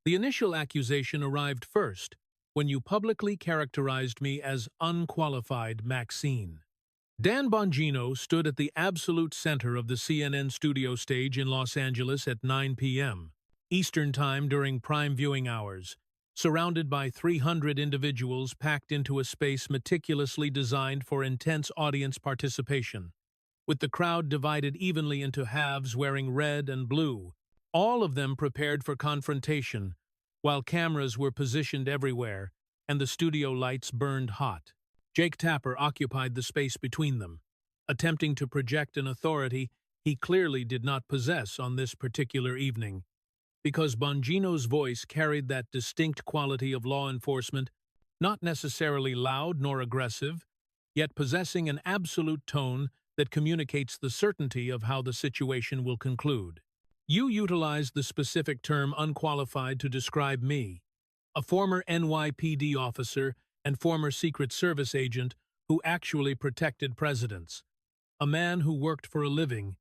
The initial accusation arrived first, when you publicly characterized me as unqualified Maxine. Dan Bongino stood at the absolute center of the CNN studio stage in Los Angeles at 9 p.m. Eastern Time during prime viewing hours, surrounded by 300 individuals packed into a space meticulously designed for intense audience participation, with the crowd divided evenly into halves wearing red and blue, all of them prepared for confrontation, while cameras were positioned everywhere and the studio lights burned hot. Jake Tapper occupied the space between them, attempting to project an authority he clearly did not possess on this particular evening, because Bongino's voice carried that distinct quality of law enforcement, not necessarily loud nor aggressive, yet possessing an absolute tone that communicates the certainty of how the situation will conclude. You utilized the specific term unqualified to describe me, a former NYPD officer and former Secret Service agent who actually protected presidents, a man who worked for a living,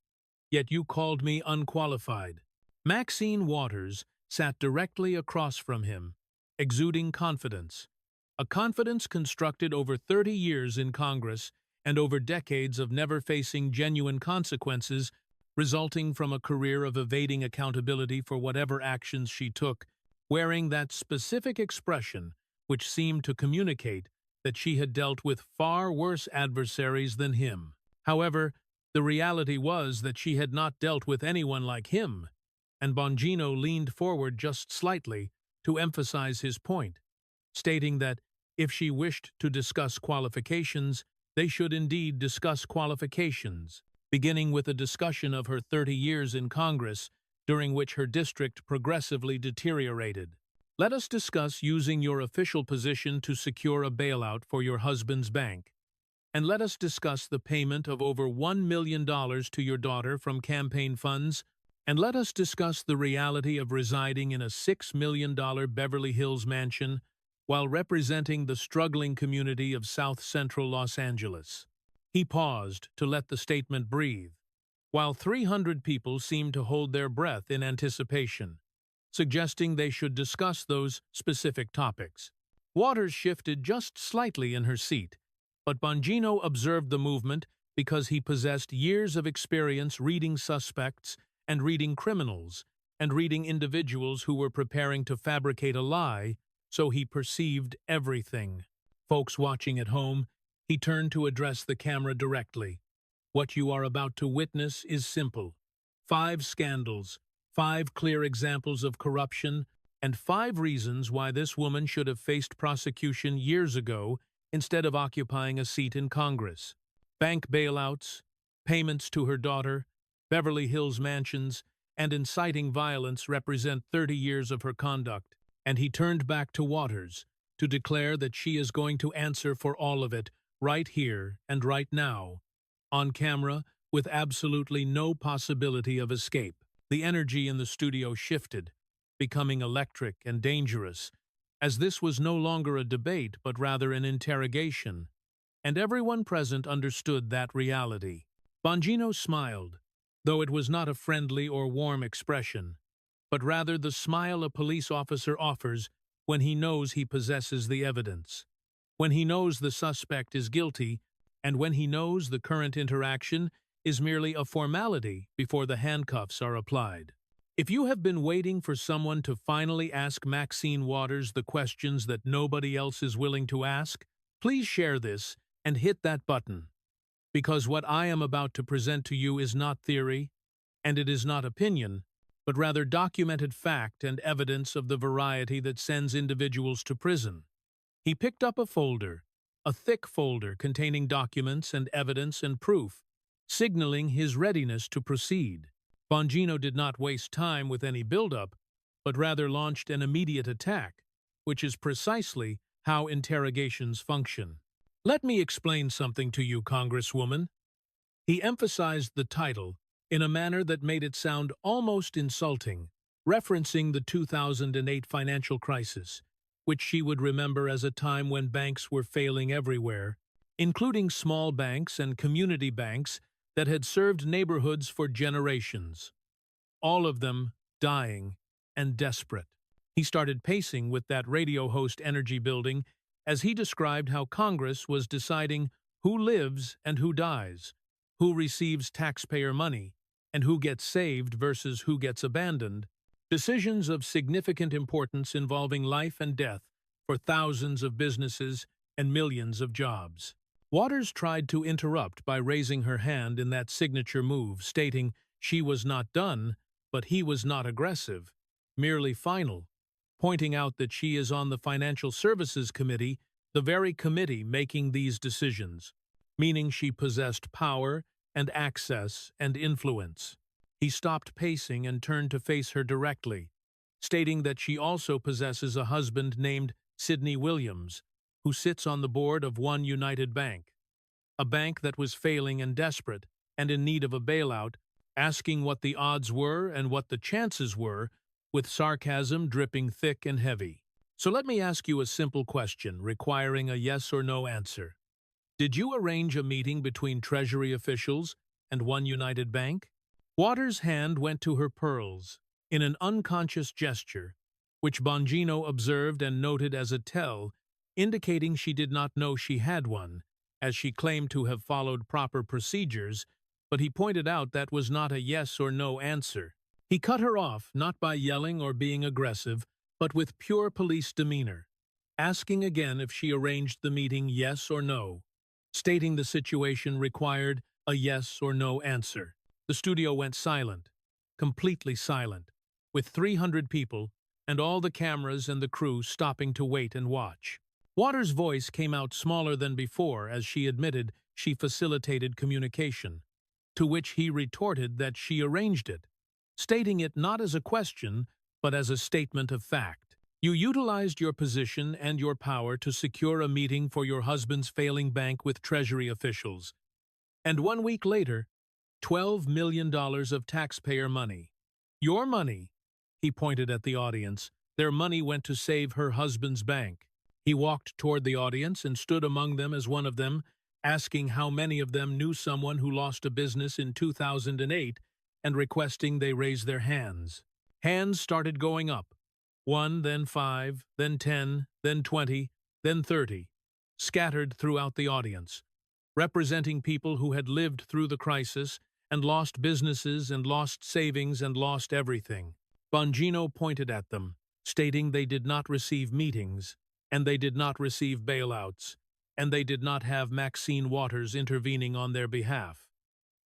yet you called me unqualified. Maxine Waters sat directly across from him, exuding confidence, a confidence constructed over 30 years in Congress and over decades of never facing genuine consequences resulting from a career of evading accountability for whatever actions she took, wearing that specific expression which seemed to communicate that she had dealt with far worse adversaries than him. However, the reality was that she had not dealt with anyone like him, and Bongino leaned forward just slightly to emphasize his point, stating that if she wished to discuss qualifications, they should indeed discuss qualifications, beginning with a discussion of her 30 years in Congress, during which her district progressively deteriorated. Let us discuss using your official position to secure a bailout for your husband's bank. And let us discuss the payment of over $1 million to your daughter from campaign funds. And let us discuss the reality of residing in a $6 million Beverly Hills mansion while representing the struggling community of South Central Los Angeles. He paused to let the statement breathe, while 300 people seemed to hold their breath in anticipation, suggesting they should discuss those specific topics. Waters shifted just slightly in her seat, but Bongino observed the movement because he possessed years of experience reading suspects and reading criminals and reading individuals who were preparing to fabricate a lie, so he perceived everything. Folks watching at home, he turned to address the camera directly. What you are about to witness is simple. 5 scandals, 5 clear examples of corruption, and 5 reasons why this woman should have faced prosecution years ago instead of occupying a seat in Congress. Bank bailouts, payments to her daughter, Beverly Hills mansions, and inciting violence represent 30 years of her conduct, and he turned back to Waters to declare that she is going to answer for all of it right here and right now, on camera, with absolutely no possibility of escape. The energy in the studio shifted, becoming electric and dangerous, as this was no longer a debate but rather an interrogation, and everyone present understood that reality. Bongino smiled, though it was not a friendly or warm expression, but rather the smile a police officer offers when he knows he possesses the evidence, when he knows the suspect is guilty, and when he knows the current interaction is merely a formality before the handcuffs are applied. If you have been waiting for someone to finally ask Maxine Waters the questions that nobody else is willing to ask, please share this and hit that button, because what I am about to present to you is not theory, and it is not opinion, but rather documented fact and evidence of the variety that sends individuals to prison. He picked up a folder, a thick folder containing documents and evidence and proof, signaling his readiness to proceed. Bongino did not waste time with any build-up, but rather launched an immediate attack, which is precisely how interrogations function. Let me explain something to you, Congresswoman. He emphasized the title in a manner that made it sound almost insulting, referencing the 2008 financial crisis, which she would remember as a time when banks were failing everywhere, including small banks and community banks that had served neighborhoods for generations, all of them dying and desperate. He started pacing with that radio host energy building as he described how Congress was deciding who lives and who dies, who receives taxpayer money, and who gets saved versus who gets abandoned, decisions of significant importance involving life and death for thousands of businesses and millions of jobs. Waters tried to interrupt by raising her hand in that signature move, stating she was not done, but he was not aggressive, merely final, pointing out that she is on the Financial Services Committee, the very committee making these decisions, meaning she possessed power and access and influence. He stopped pacing and turned to face her directly, stating that she also possesses a husband named Sidney Williams, who sits on the board of One United Bank, a bank that was failing and desperate and in need of a bailout, asking what the odds were and what the chances were, with sarcasm dripping thick and heavy. So let me ask you a simple question requiring a yes or no answer. Did you arrange a meeting between Treasury officials and One United Bank? Waters' hand went to her pearls in an unconscious gesture, which Bongino observed and noted as a tell, indicating she did not know she had one, as she claimed to have followed proper procedures, but he pointed out that was not a yes or no answer. He cut her off, not by yelling or being aggressive, but with pure police demeanor, asking again if she arranged the meeting yes or no, stating the situation required a yes or no answer. The studio went silent, completely silent, with 300 people and all the cameras and the crew stopping to wait and watch. Waters' voice came out smaller than before as she admitted she facilitated communication, to which he retorted that she arranged it, stating it not as a question, but as a statement of fact. You utilized your position and your power to secure a meeting for your husband's failing bank with Treasury officials. And 1 week later, $12 million of taxpayer money. Your money, he pointed at the audience. Their money went to save her husband's bank. He walked toward the audience and stood among them as one of them, asking how many of them knew someone who lost a business in 2008 and requesting they raise their hands. Hands started going up. 1, then 5, then 10, then 20, then 30, scattered throughout the audience, representing people who had lived through the crisis and lost businesses and lost savings and lost everything. Bongino pointed at them, stating they did not receive meetings, and they did not receive bailouts, and they did not have Maxine Waters intervening on their behalf.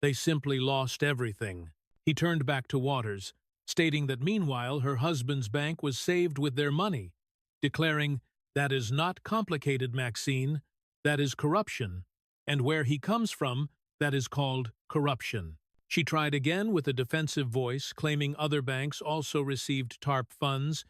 They simply lost everything. He turned back to Waters, stating that meanwhile her husband's bank was saved with their money, declaring, "That is not complicated, Maxine. That is corruption. And where he comes from, that is called corruption." She tried again with a defensive voice, claiming other banks also received TARP funds,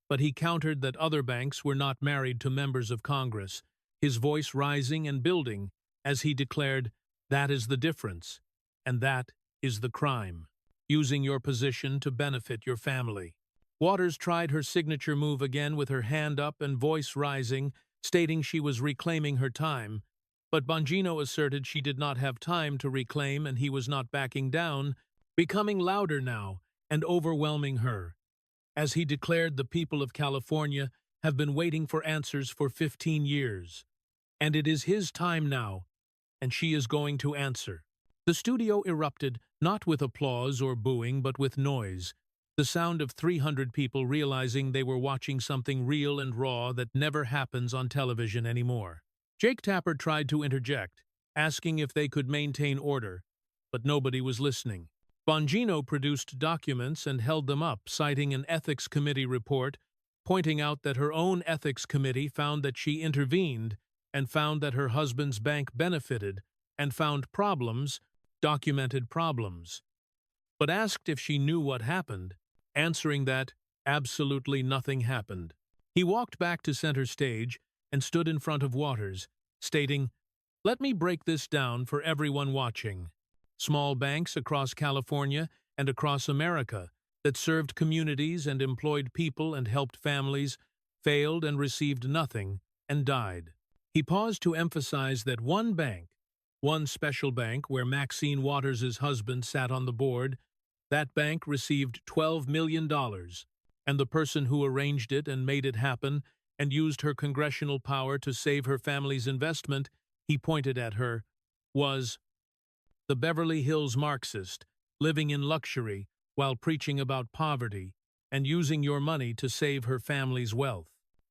but he countered that other banks were not married to members of Congress, his voice rising and building as he declared, "That is the difference, and that is the crime. Using your position to benefit your family." Waters tried her signature move again with her hand up and voice rising, stating she was reclaiming her time, but Bongino asserted she did not have time to reclaim and he was not backing down, becoming louder now and overwhelming her, as he declared the people of California have been waiting for answers for 15 years, and it is his time now, and she is going to answer. The studio erupted, not with applause or booing, but with noise, the sound of 300 people realizing they were watching something real and raw that never happens on television anymore. Jake Tapper tried to interject, asking if they could maintain order, but nobody was listening. Bongino produced documents and held them up, citing an ethics committee report, pointing out that her own ethics committee found that she intervened and found that her husband's bank benefited and found problems, documented problems, but asked if she knew what happened, answering that absolutely nothing happened. He walked back to center stage and stood in front of Waters, stating, "Let me break this down for everyone watching. Small banks across California and across America that served communities and employed people and helped families failed and received nothing and died." He paused to emphasize that one bank, one special bank where Maxine Waters' husband sat on the board, that bank received $12 million, And the person who arranged it and made it happen and used her congressional power to save her family's investment, he pointed at her, was the Beverly Hills Marxist, living in luxury while preaching about poverty and using your money to save her family's wealth.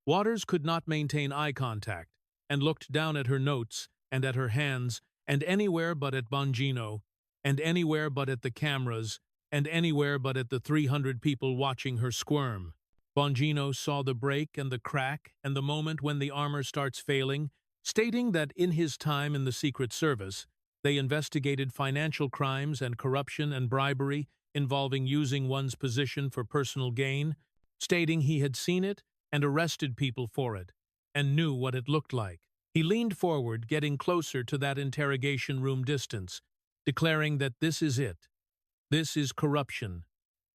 Waters could not maintain eye contact and looked down at her notes and at her hands and anywhere but at Bongino and anywhere but at the cameras and anywhere but at the 300 people watching her squirm. Bongino saw the break and the crack and the moment when the armor starts failing, stating that in his time in the Secret Service, they investigated financial crimes and corruption and bribery involving using one's position for personal gain, stating he had seen it and arrested people for it, and knew what it looked like. He leaned forward, getting closer to that interrogation room distance, declaring that this is it. This is corruption,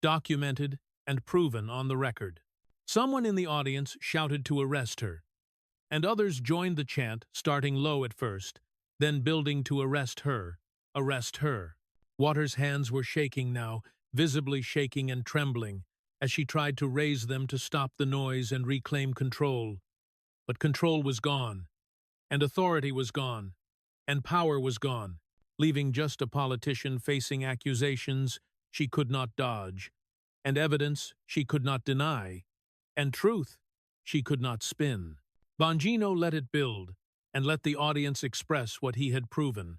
documented and proven on the record. Someone in the audience shouted to arrest her, and others joined the chant, starting low at first, then building to arrest her, arrest her. Waters' hands were shaking now, visibly shaking and trembling, as she tried to raise them to stop the noise and reclaim control. But control was gone, and authority was gone, and power was gone, leaving just a politician facing accusations she could not dodge, and evidence she could not deny, and truth she could not spin. Bongino let it build, and let the audience express what he had proven,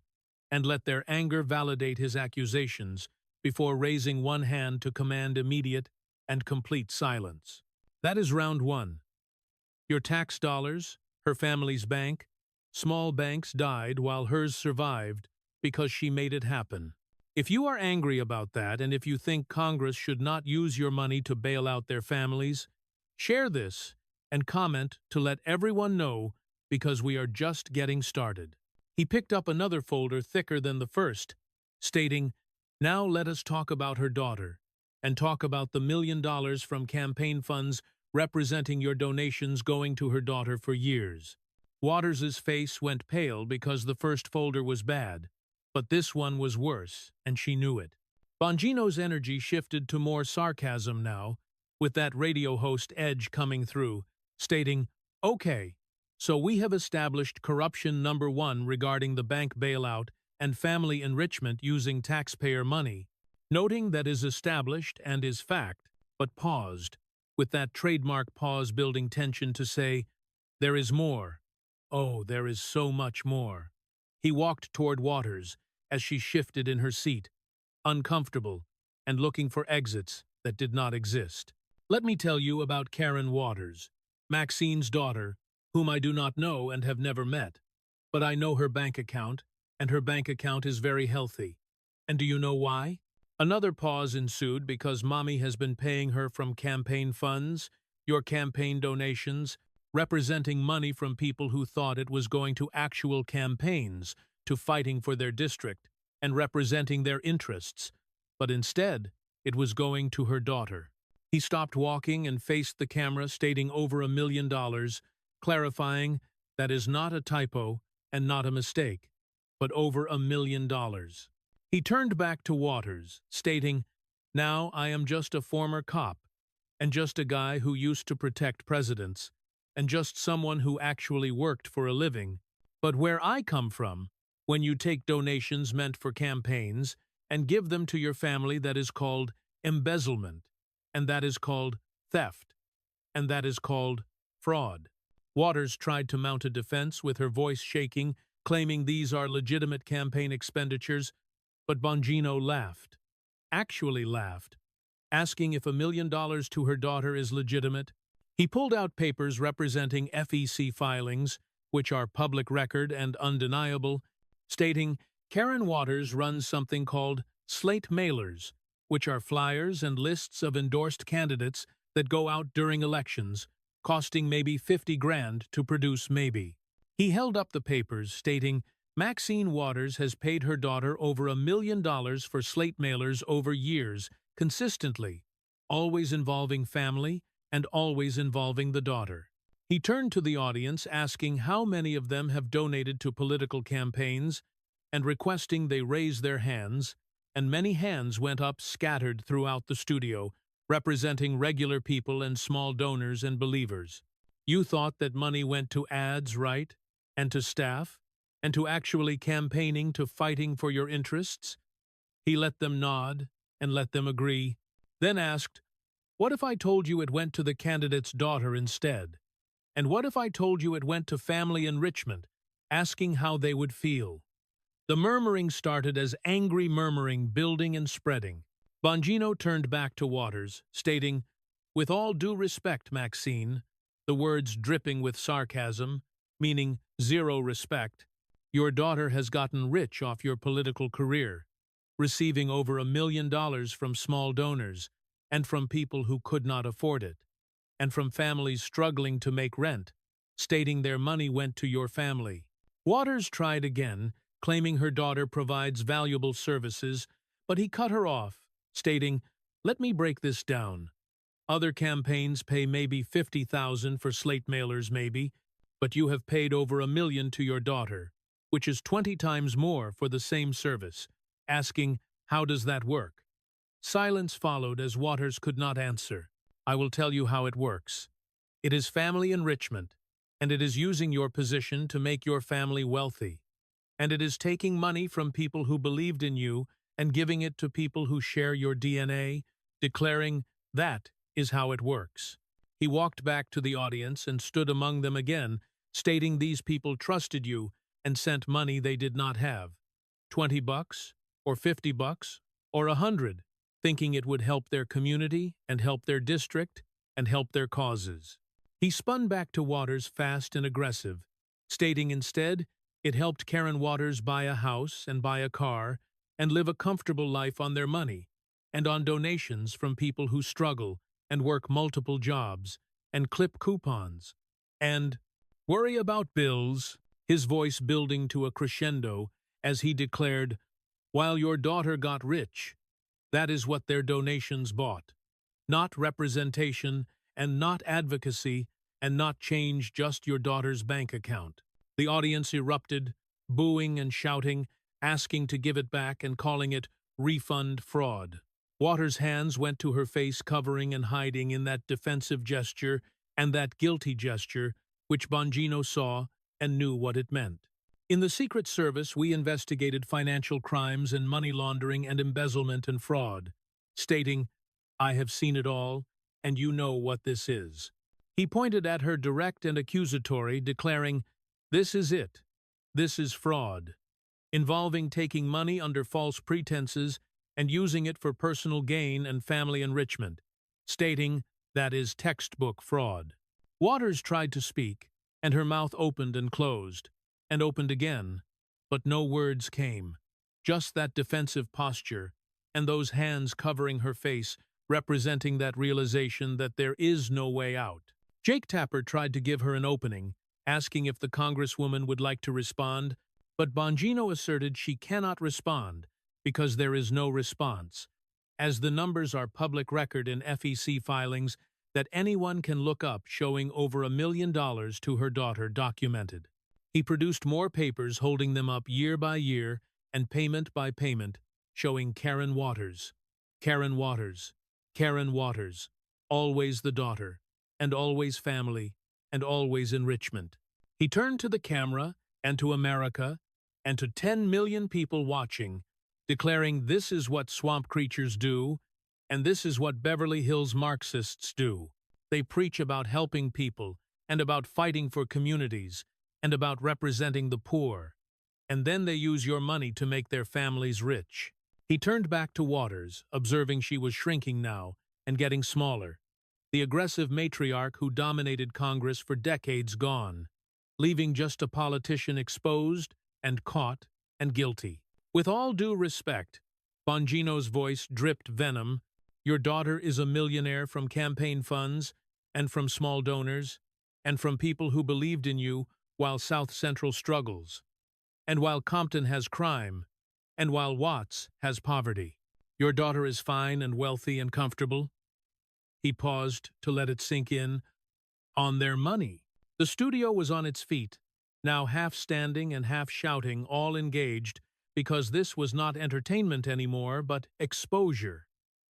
and let their anger validate his accusations before raising one hand to command immediate and complete silence. That is round one. Your tax dollars, her family's bank, small banks died while hers survived because she made it happen. If you are angry about that and if you think Congress should not use your money to bail out their families, share this and comment to let everyone know because we are just getting started. He picked up another folder thicker than the first, stating, "Now let us talk about her daughter, and talk about the $1 million from campaign funds representing your donations going to her daughter for years." Waters's face went pale because the first folder was bad, but this one was worse, and she knew it. Bongino's energy shifted to more sarcasm now, with that radio host edge coming through, stating, "Okay, so we have established corruption number one regarding the bank bailout and family enrichment using taxpayer money, noting that is established and is fact, but paused, with that trademark pause building tension to say, there is more. Oh, there is so much more." He walked toward Waters as she shifted in her seat, uncomfortable and looking for exits that did not exist. Let me tell you about Karen Waters, Maxine's daughter, whom I do not know and have never met. But I know her bank account, and her bank account is very healthy. And do you know why? Another pause ensued because Mommy has been paying her from campaign funds, your campaign donations, representing money from people who thought it was going to actual campaigns, to fighting for their district, and representing their interests, but instead, it was going to her daughter. He stopped walking and faced the camera, stating over $1 million, clarifying that is not a typo and not a mistake, but over $1 million. He turned back to Waters, stating, "Now I am just a former cop, and just a guy who used to protect presidents, and just someone who actually worked for a living. But where I come from, when you take donations meant for campaigns and give them to your family, that is called embezzlement, and that is called theft, and that is called fraud." Waters tried to mount a defense with her voice shaking, claiming these are legitimate campaign expenditures, but Bongino laughed, actually laughed, asking if $1 million to her daughter is legitimate. He pulled out papers representing FEC filings, which are public record and undeniable, stating Karen Waters runs something called slate mailers, which are flyers and lists of endorsed candidates that go out during elections, costing maybe 50 grand to produce maybe. He held up the papers, stating Maxine Waters has paid her daughter over $1 million for slate mailers over years, consistently, always involving family and always involving the daughter. He turned to the audience, asking how many of them have donated to political campaigns and requesting they raise their hands, and many hands went up scattered throughout the studio, representing regular people and small donors and believers. You thought that money went to ads, right? And to staff? And to actually campaigning, to fighting for your interests? He let them nod and let them agree, then asked, "What if I told you it went to the candidate's daughter instead? And what if I told you it went to family enrichment?" asking how they would feel. The murmuring started as angry murmuring, building and spreading. Bongino turned back to Waters, stating, "With all due respect, Maxine," the words dripping with sarcasm, meaning zero respect, "your daughter has gotten rich off your political career, receiving over $1 million from small donors, and from people who could not afford it, and from families struggling to make rent, stating their money went to your family." Waters tried again, claiming her daughter provides valuable services, but he cut her off, stating, "Let me break this down. Other campaigns pay maybe $50,000 for slate mailers maybe, but you have paid over $1 million to your daughter, which is 20 times more for the same service," asking, "How does that work?" Silence followed as Waters could not answer. "I will tell you how it works. It is family enrichment, and it is using your position to make your family wealthy. And it is taking money from people who believed in you and giving it to people who share your DNA, declaring, that is how it works." He walked back to the audience and stood among them again, stating these people trusted you and sent money they did not have. $20 or $50 or $100, thinking it would help their community and help their district and help their causes. He spun back to Waters fast and aggressive, stating instead it helped Karen Waters buy a house and buy a car and live a comfortable life on their money and on donations from people who struggle and work multiple jobs and clip coupons and worry about bills, his voice building to a crescendo as he declared, "While your daughter got rich, that is what their donations bought. Not representation and not advocacy and not change, just your daughter's bank account." The audience erupted, booing and shouting, asking to give it back and calling it refund fraud. Waters' hands went to her face, covering and hiding in that defensive gesture and that guilty gesture, which Bongino saw and knew what it meant. "In the Secret Service, we investigated financial crimes and money laundering and embezzlement and fraud," stating, "I have seen it all, and you know what this is." He pointed at her direct and accusatory, declaring, "This is it. This is fraud, involving taking money under false pretenses and using it for personal gain and family enrichment," stating, "That is textbook fraud." Waters tried to speak, and her mouth opened and closed, and opened again, but no words came, just that defensive posture, and those hands covering her face, representing that realization that there is no way out. Jake Tapper tried to give her an opening, asking if the Congresswoman would like to respond, but Bongino asserted she cannot respond because there is no response, as the numbers are public record in FEC filings that anyone can look up, showing over $1 million to her daughter documented. He produced more papers holding them up year by year and payment by payment, showing Karen Waters, Karen Waters, Karen Waters, always the daughter, and always family, and always enrichment. He turned to the camera and to America and to 10 million people watching, declaring, "This is what swamp creatures do, and this is what Beverly Hills Marxists do. They preach about helping people and about fighting for communities and about representing the poor, and then they use your money to make their families rich." He turned back to Waters, observing she was shrinking now and getting smaller, the aggressive matriarch who dominated Congress for decades gone, leaving just a politician exposed and caught and guilty. "With all due respect," Bongino's voice dripped venom, "your daughter is a millionaire from campaign funds and from small donors and from people who believed in you while South Central struggles, and while Compton has crime, and while Watts has poverty. Your daughter is fine and wealthy and comfortable." He paused to let it sink in. "On their money." The studio was on its feet, now half standing and half shouting, all engaged, because this was not entertainment anymore, but exposure.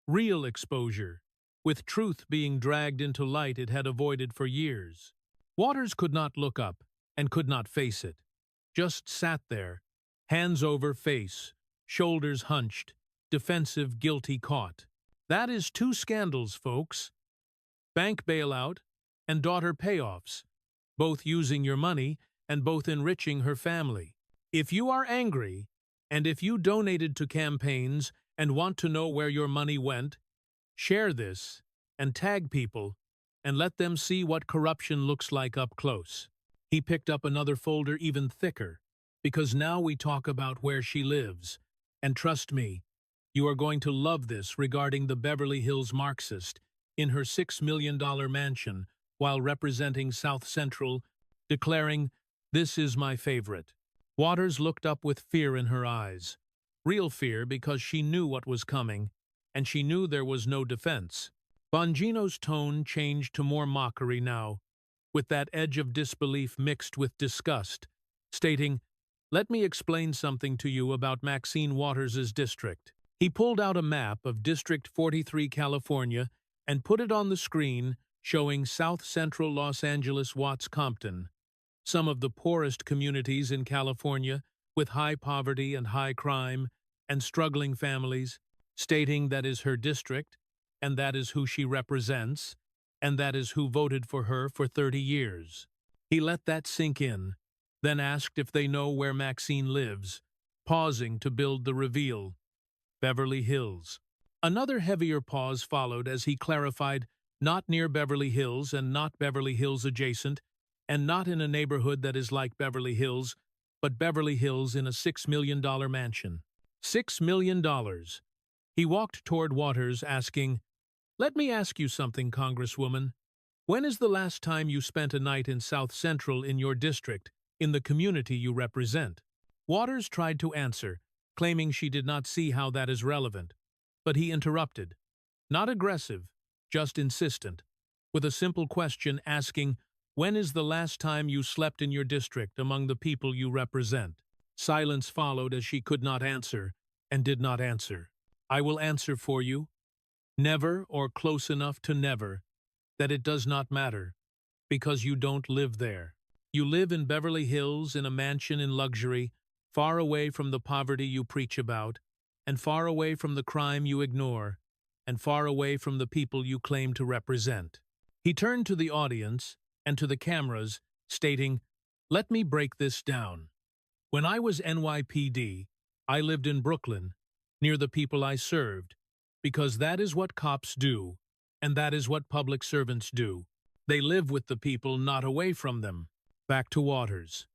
Real exposure, with truth being dragged into light it had avoided for years. Waters could not look up and could not face it. Just sat there, hands over face, shoulders hunched, defensive, guilty caught. That is two scandals, folks. Bank bailout and daughter payoffs, both using your money and both enriching her family. If you are angry, and if you donated to campaigns and want to know where your money went, share this and tag people and let them see what corruption looks like up close. He picked up another folder even thicker, because now we talk about where she lives. And trust me, you are going to love this regarding the Beverly Hills Marxist in her $6 million mansion while representing South Central, declaring, "This is my favorite." Waters looked up with fear in her eyes. Real fear, because she knew what was coming, and she knew there was no defense. Bongino's tone changed to more mockery now, with that edge of disbelief mixed with disgust, stating, "Let me explain something to you about Maxine Waters' district." He pulled out a map of District 43, California, and put it on the screen, showing South Central Los Angeles, Watts, Compton, some of the poorest communities in California, with high poverty and high crime and struggling families, stating that is her district, and that is who she represents, and that is who voted for her for 30 years. He let that sink in, then asked if they know where Maxine lives, pausing to build the reveal. Beverly Hills. Another heavier pause followed as he clarified, not near Beverly Hills and not Beverly Hills adjacent, and not in a neighborhood that is like Beverly Hills, but Beverly Hills in a $6 million mansion. $6 million. He walked toward Waters, asking, "Let me ask you something, Congresswoman. When is the last time you spent a night in South Central in your district, in the community you represent?" Waters tried to answer, claiming she did not see how that is relevant, but he interrupted. Not aggressive, just insistent, with a simple question asking, "When is the last time you slept in your district among the people you represent?" Silence followed as she could not answer, and did not answer. "I will answer for you. Never, or close enough to never, that it does not matter, because you don't live there. You live in Beverly Hills in a mansion in luxury, far away from the poverty you preach about, and far away from the crime you ignore, and far away from the people you claim to represent." He turned to the audience and to the cameras, stating, "Let me break this down. When I was NYPD, I lived in Brooklyn, near the people I served, because that is what cops do, and that is what public servants do. They live with the people, not away from them." Back to Waters.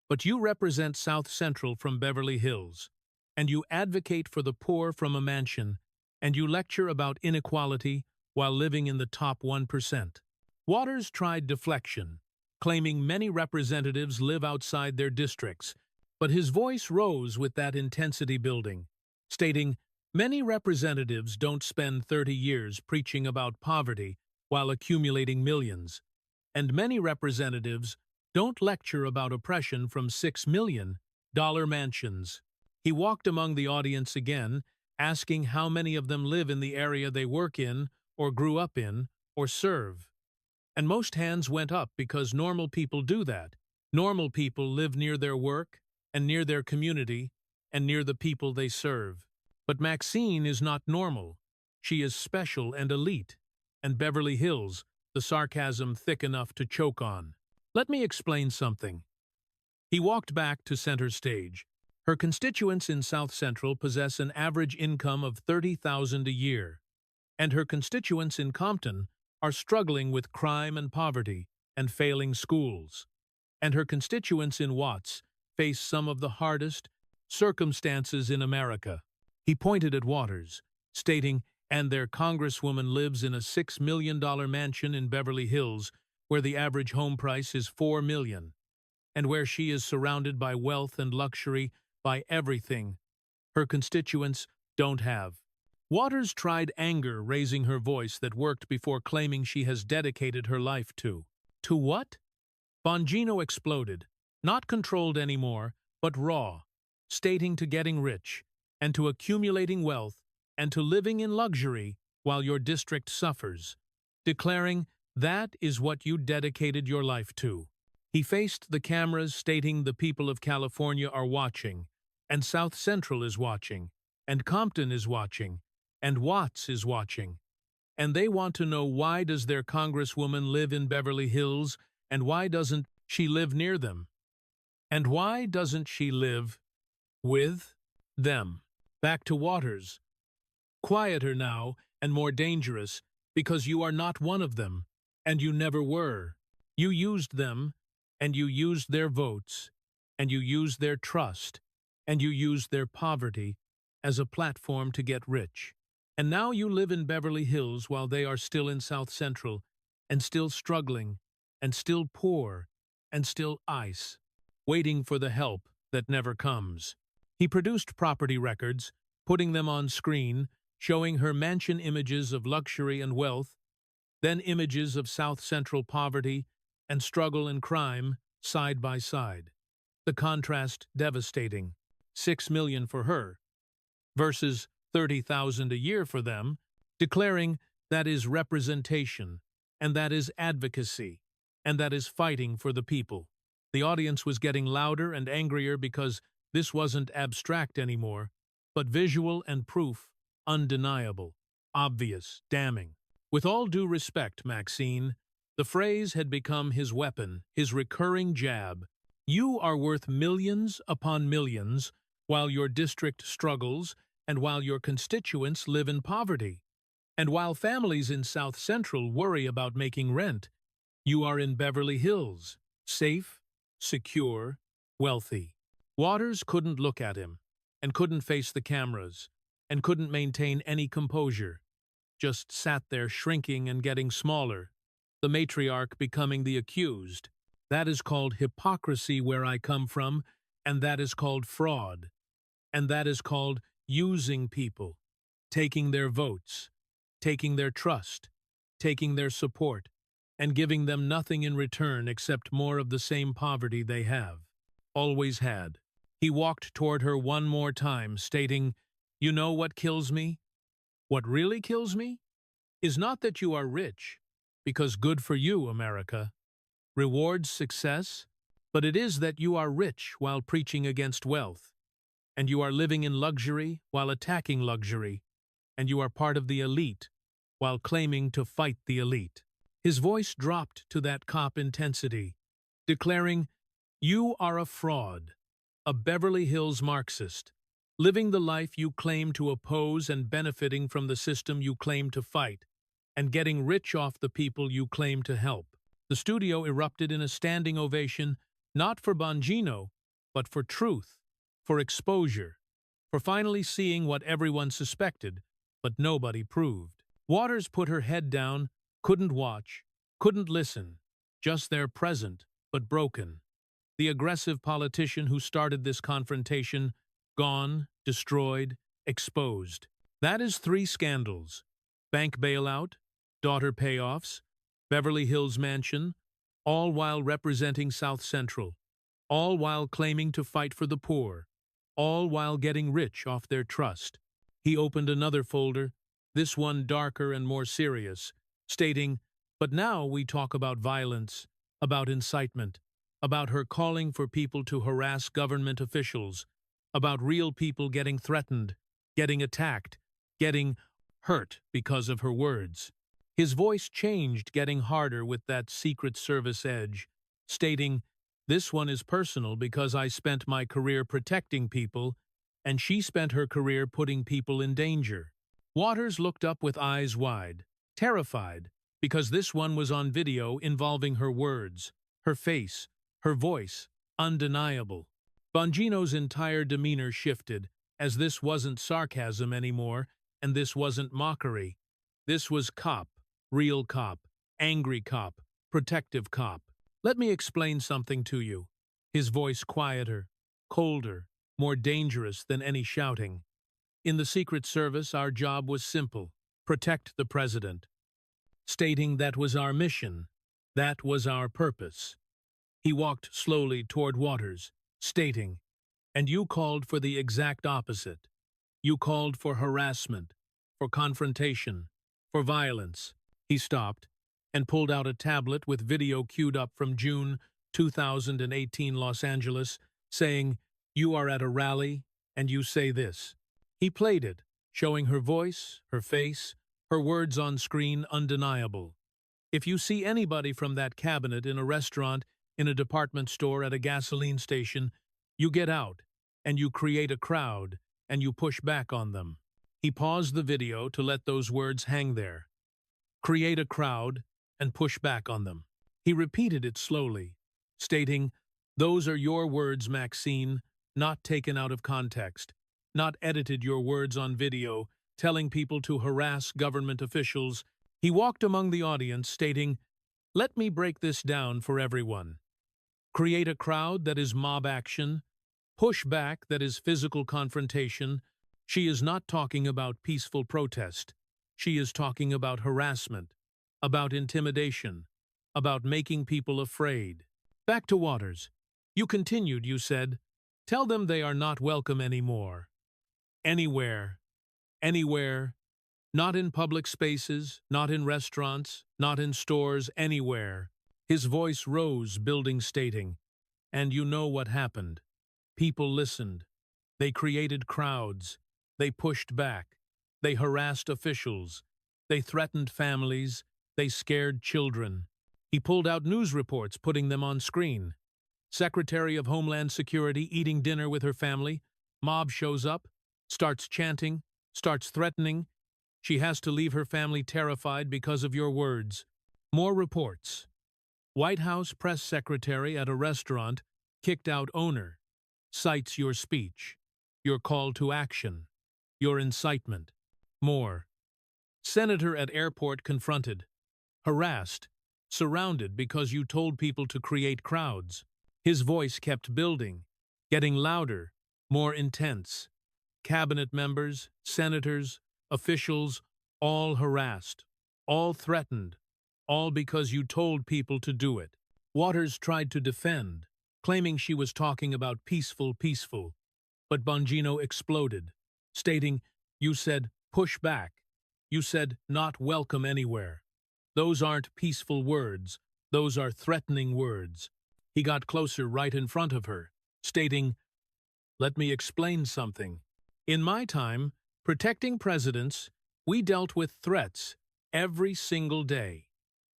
"But you represent South Central from Beverly Hills, and you advocate for the poor from a mansion, and you lecture about inequality while living in the top 1%. Waters tried deflection, claiming many representatives live outside their districts, but his voice rose with that intensity building, stating, "Many representatives don't spend 30 years preaching about poverty while accumulating millions, and many representatives don't lecture about oppression from $6 million mansions." He walked among the audience again, asking how many of them live in the area they work in, or grew up in, or serve. And most hands went up because normal people do that. Normal people live near their work, and near their community, and near the people they serve. But Maxine is not normal. She is special and elite. And Beverly Hills, the sarcasm thick enough to choke on. "Let me explain something." He walked back to center stage. Her constituents in South Central possess an average income of $30,000 a year, and her constituents in Compton are struggling with crime and poverty and failing schools, and her constituents in Watts face some of the hardest circumstances in America. He pointed at Waters, stating, "And their congresswoman lives in a $6 million mansion in Beverly Hills, where the average home price is $4 million, and where she is surrounded by wealth and luxury, by everything her constituents don't have." Waters tried anger, raising her voice that worked before claiming she has dedicated her life to. "To what?" Bongino exploded, not controlled anymore, but raw, stating to getting rich, and to accumulating wealth, and to living in luxury, while your district suffers, declaring that is what you dedicated your life to. He faced the cameras stating the people of California are watching, and South Central is watching, and Compton is watching, and Watts is watching. And they want to know why does their congresswoman live in Beverly Hills, and why doesn't she live near them? And why doesn't she live with them? Back to Waters. Quieter now and more dangerous because you are not one of them, and you never were. You used them, and you used their votes, and you used their trust, and you used their poverty as a platform to get rich. And now you live in Beverly Hills while they are still in South Central, and still struggling, and still poor, and still ice, waiting for the help that never comes. He produced property records, putting them on screen, showing her mansion images of luxury and wealth, then images of South Central poverty and struggle and crime side by side. The contrast devastating. $6 million for her versus $30,000 a year for them, declaring that is representation, and that is advocacy, and that is fighting for the people. The audience was getting louder and angrier because this wasn't abstract anymore, but visual and proof, undeniable, obvious, damning. With all due respect, Maxine, the phrase had become his weapon, his recurring jab. You are worth millions upon millions while your district struggles and while your constituents live in poverty. And while families in South Central worry about making rent, you are in Beverly Hills, safe, secure, wealthy. Waters couldn't look at him, and couldn't face the cameras, and couldn't maintain any composure. Just sat there shrinking and getting smaller, the matriarch becoming the accused. That is called hypocrisy where I come from, and that is called fraud. And that is called using people, taking their votes, taking their trust, taking their support, and giving them nothing in return except more of the same poverty they have, always had. He walked toward her one more time, stating, "You know what kills me? What really kills me is not that you are rich, because good for you, America, rewards success, but it is that you are rich while preaching against wealth, and you are living in luxury while attacking luxury, and you are part of the elite while claiming to fight the elite." His voice dropped to that cop intensity, declaring, "You are a fraud, a Beverly Hills Marxist, living the life you claim to oppose and benefiting from the system you claim to fight, and getting rich off the people you claim to help." The studio erupted in a standing ovation, not for Bongino, but for truth, for exposure, for finally seeing what everyone suspected, but nobody proved. Waters put her head down, couldn't watch, couldn't listen, just there present, but broken. The aggressive politician who started this confrontation, gone, destroyed, exposed. That is 3 scandals: bank bailout, daughter payoffs, Beverly Hills mansion, all while representing South Central, all while claiming to fight for the poor, all while getting rich off their trust. He opened another folder, this one darker and more serious, stating, "But now we talk about violence, about incitement, about her calling for people to harass government officials, about real people getting threatened, getting attacked, getting hurt because of her words." His voice changed, getting harder with that Secret Service edge, stating, "This one is personal because I spent my career protecting people, and she spent her career putting people in danger." Waters looked up with eyes wide, terrified, because this one was on video involving her words, her face, her voice, undeniable. Bongino's entire demeanor shifted, as this wasn't sarcasm anymore, and this wasn't mockery. This was cop, real cop, angry cop, protective cop. "Let me explain something to you." His voice quieter, colder, more dangerous than any shouting. "In the Secret Service, our job was simple: protect the president." Stating that was our mission, that was our purpose. He walked slowly toward Waters, stating, "And you called for the exact opposite. You called for harassment, for confrontation, for violence. He stopped and pulled out a tablet with video queued up from June 2018 Los Angeles, saying, "You are at a rally, and you say this." He played it, showing her voice, her face, her words on screen undeniable. If you see anybody from that cabinet in a restaurant, in a department store, at a gasoline station, you get out, and you create a crowd, and you push back on them. He paused the video to let those words hang there. Create a crowd, and push back on them. He repeated it slowly, stating, "Those are your words, Maxine, not taken out of context, not edited your words on video, telling people to harass government officials." He walked among the audience, stating, "Let me break this down for everyone. Create a crowd, that is mob action. Push back, that is physical confrontation." She is not talking about peaceful protest. She is talking about harassment, about intimidation, about making people afraid. Back to Waters. "You continued, you said, tell them they are not welcome anymore. Anywhere. Anywhere. Not in public spaces, not in restaurants, not in stores, anywhere." His voice rose, building, stating, "And you know what happened. People listened. They created crowds. They pushed back. They harassed officials. They threatened families. They scared children." He pulled out news reports, putting them on screen. Secretary of Homeland Security eating dinner with her family. Mob shows up, starts chanting, starts threatening. She has to leave her family terrified because of your words. More reports. White House press secretary at a restaurant kicked out owner. Cites your speech, your call to action, your incitement. More. Senator at airport confronted, harassed, surrounded because you told people to create crowds. His voice kept building, getting louder, more intense. Cabinet members, senators, officials, all harassed, all threatened, all because you told people to do it. Waters tried to defend, claiming she was talking about peaceful, but Bongino exploded, stating, "You said push back. You said not welcome anywhere. Those aren't peaceful words. Those are threatening words." He got closer right in front of her, stating, "Let me explain something. In my time, protecting presidents, we dealt with threats every single day.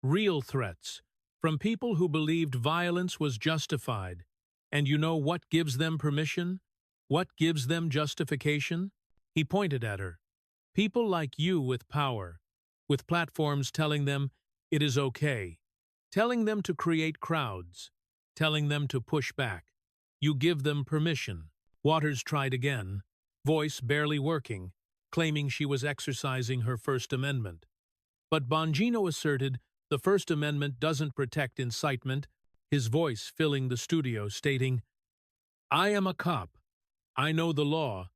Real threats, from people who believed violence was justified. And you know what gives them permission? What gives them justification?" He pointed at her. "People like you with power, with platforms telling them it is okay, telling them to create crowds, telling them to push back. You give them permission." Waters tried again, voice barely working, claiming she was exercising her First Amendment. But Bongino asserted the First Amendment doesn't protect incitement, his voice filling the studio, stating, "I am a cop. I know the law,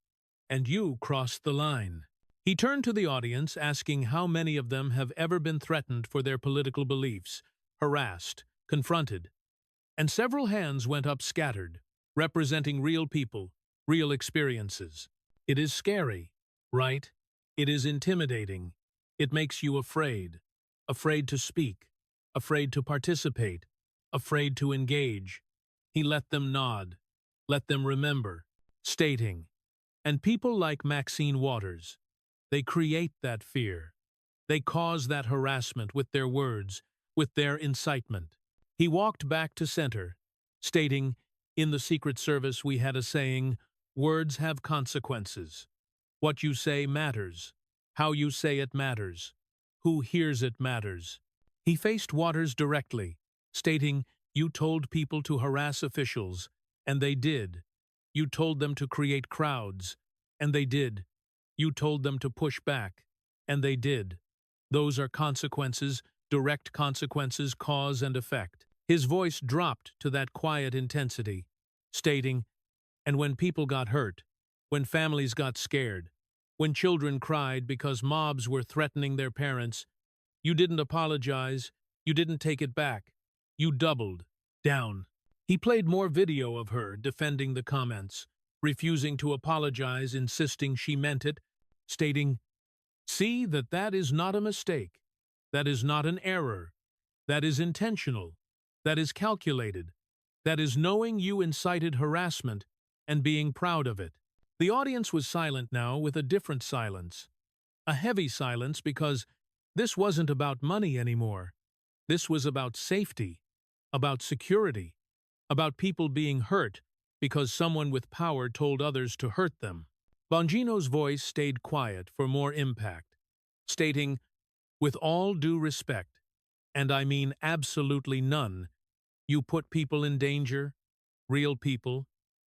and you crossed the line." He turned to the audience, asking how many of them have ever been threatened for their political beliefs, harassed, confronted. And several hands went up scattered, representing real people, real experiences. It is scary, right? It is intimidating. It makes you afraid. Afraid to speak, afraid to participate, afraid to engage. He let them nod, let them remember, stating, "And people like Maxine Waters, they create that fear. They cause that harassment with their words, with their incitement." He walked back to center, stating, "In the Secret Service we had a saying, words have consequences. What you say matters. How you say it matters. Who hears it matters." He faced Waters directly, stating, "You told people to harass officials, and they did. You told them to create crowds, and they did. You told them to push back, and they did. Those are consequences, direct consequences, cause and effect." His voice dropped to that quiet intensity, stating, "And when people got hurt, when families got scared, when children cried because mobs were threatening their parents, you didn't apologize, you didn't take it back. You doubled down." He played more video of her defending the comments, refusing to apologize, insisting she meant it, stating, See that that is not a mistake. That is not an error. That is intentional. That is calculated. That is knowing you incited harassment and being proud of it. The audience was silent now with a different silence. A heavy silence because this wasn't about money anymore. This was about safety, about security, about people being hurt because someone with power told others to hurt them. Bongino's voice stayed quiet for more impact, stating, "With all due respect, and I mean absolutely none, you put people in danger, real people,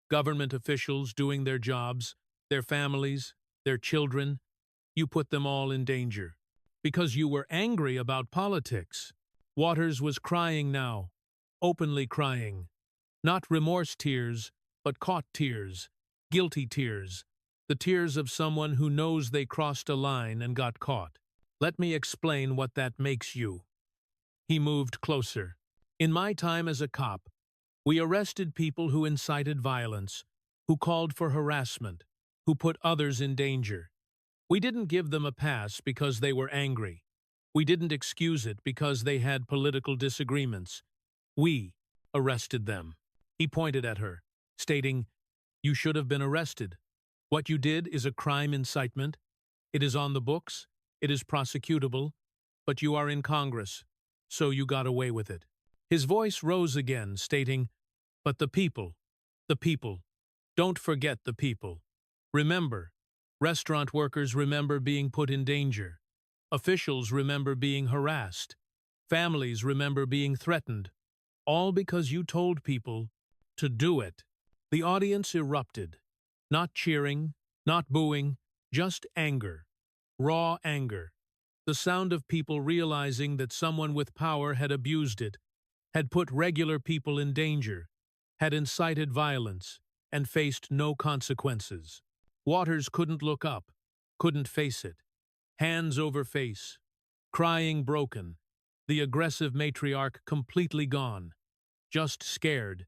government officials doing their jobs, their families, their children, you put them all in danger. Because you were angry about politics." Waters was crying now, openly crying. Not remorse tears, but caught tears, guilty tears, the tears of someone who knows they crossed a line and got caught. "Let me explain what that makes you." He moved closer. "In my time as a cop, we arrested people who incited violence, who called for harassment, who put others in danger. We didn't give them a pass because they were angry. We didn't excuse it because they had political disagreements. We arrested them." He pointed at her, stating, "You should have been arrested. What you did is a crime incitement. It is on the books. It is prosecutable. But you are in Congress, so you got away with it." His voice rose again, stating, "But the people, don't forget the people. Remember, restaurant workers remember being put in danger. Officials remember being harassed. Families remember being threatened. All because you told people to do it." The audience erupted. Not cheering, not booing, just anger. Raw anger. The sound of people realizing that someone with power had abused it, had put regular people in danger, had incited violence, and faced no consequences. Waters couldn't look up, couldn't face it. Hands over face. Crying broken. The aggressive matriarch completely gone. Just scared.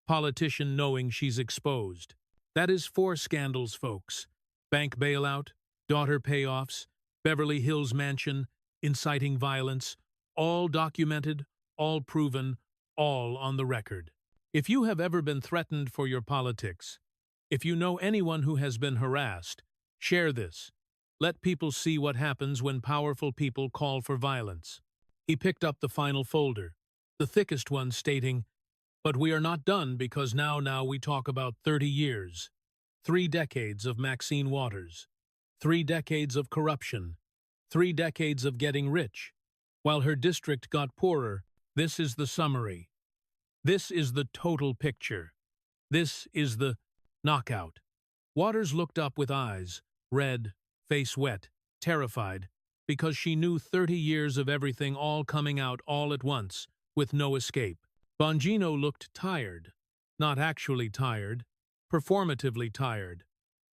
Politician knowing she's exposed. That is 4 scandals, folks. Bank bailout, daughter payoffs, Beverly Hills mansion, inciting violence, all documented, all proven, all on the record. If you have ever been threatened for your politics, if you know anyone who has been harassed, share this. Let people see what happens when powerful people call for violence. He picked up the final folder, the thickest one, stating, "But we are not done because now we talk about 30 years. 3 decades of Maxine Waters. 3 decades of corruption. 3 decades of getting rich. While her district got poorer, this is the summary. This is the total picture. This is the knockout." Waters looked up with eyes, red, face wet, terrified, because she knew 30 years of everything all coming out all at once, with no escape. Bongino looked tired. Not actually tired, performatively tired.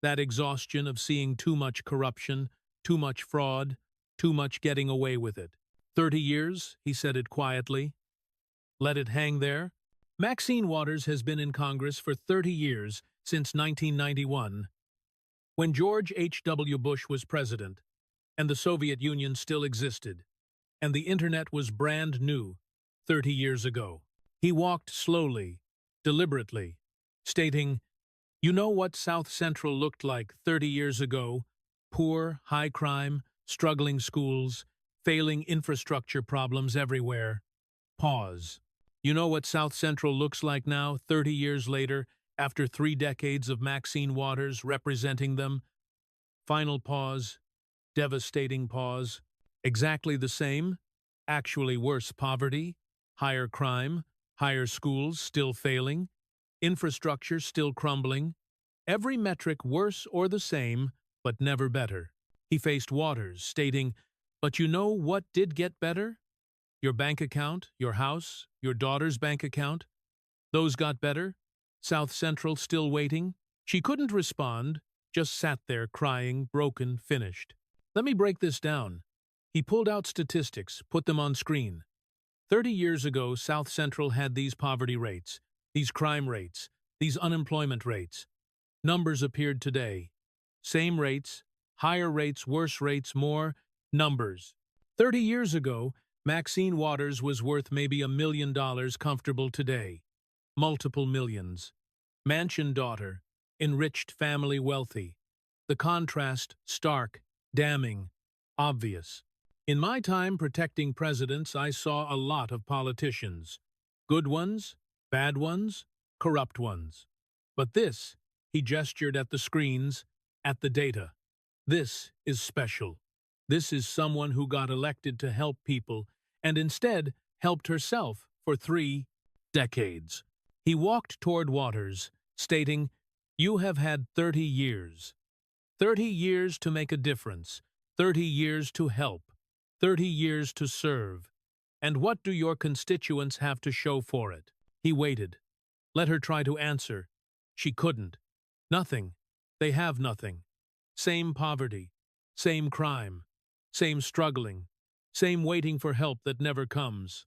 That exhaustion of seeing too much corruption, too much fraud, too much getting away with it. 30 years, he said it quietly. Let it hang there. Maxine Waters has been in Congress for 30 years, since 1991, when George H.W. Bush was president, and the Soviet Union still existed, and the internet was brand new 30 years ago. He walked slowly, deliberately, stating, "You know what South Central looked like 30 years ago? Poor, high crime, struggling schools, failing infrastructure problems everywhere." Pause. "You know what South Central looks like now, 30 years later, after 3 decades of Maxine Waters representing them?" Final pause. Devastating pause. Exactly the same. Actually worse poverty, higher crime, higher schools still failing, infrastructure still crumbling. Every metric worse or the same, but never better. He faced Waters, stating, "But you know what did get better? Your bank account, your house, your daughter's bank account. Those got better. South Central still waiting." She couldn't respond, just sat there crying, broken, finished. "Let me break this down." He pulled out statistics, put them on screen. 30 years ago, South Central had these poverty rates, these crime rates, these unemployment rates. Numbers appeared today. Same rates, Higher rates, worse rates, more numbers. 30 years ago, Maxine Waters was worth maybe $1 million comfortable today. Multiple millions. Mansion daughter, enriched family wealthy. The contrast stark, damning, obvious. In my time protecting presidents, I saw a lot of politicians. Good ones, bad ones, corrupt ones. But this, he gestured at the screens, at the data. This is special. This is someone who got elected to help people and instead helped herself for 3 decades. He walked toward Waters, stating, "You have had 30 years. 30 years to make a difference, 30 years to help, 30 years to serve. And what do your constituents have to show for it?" He waited. Let her try to answer. She couldn't. Nothing. They have nothing. Same poverty, same crime, same struggling, same waiting for help that never comes.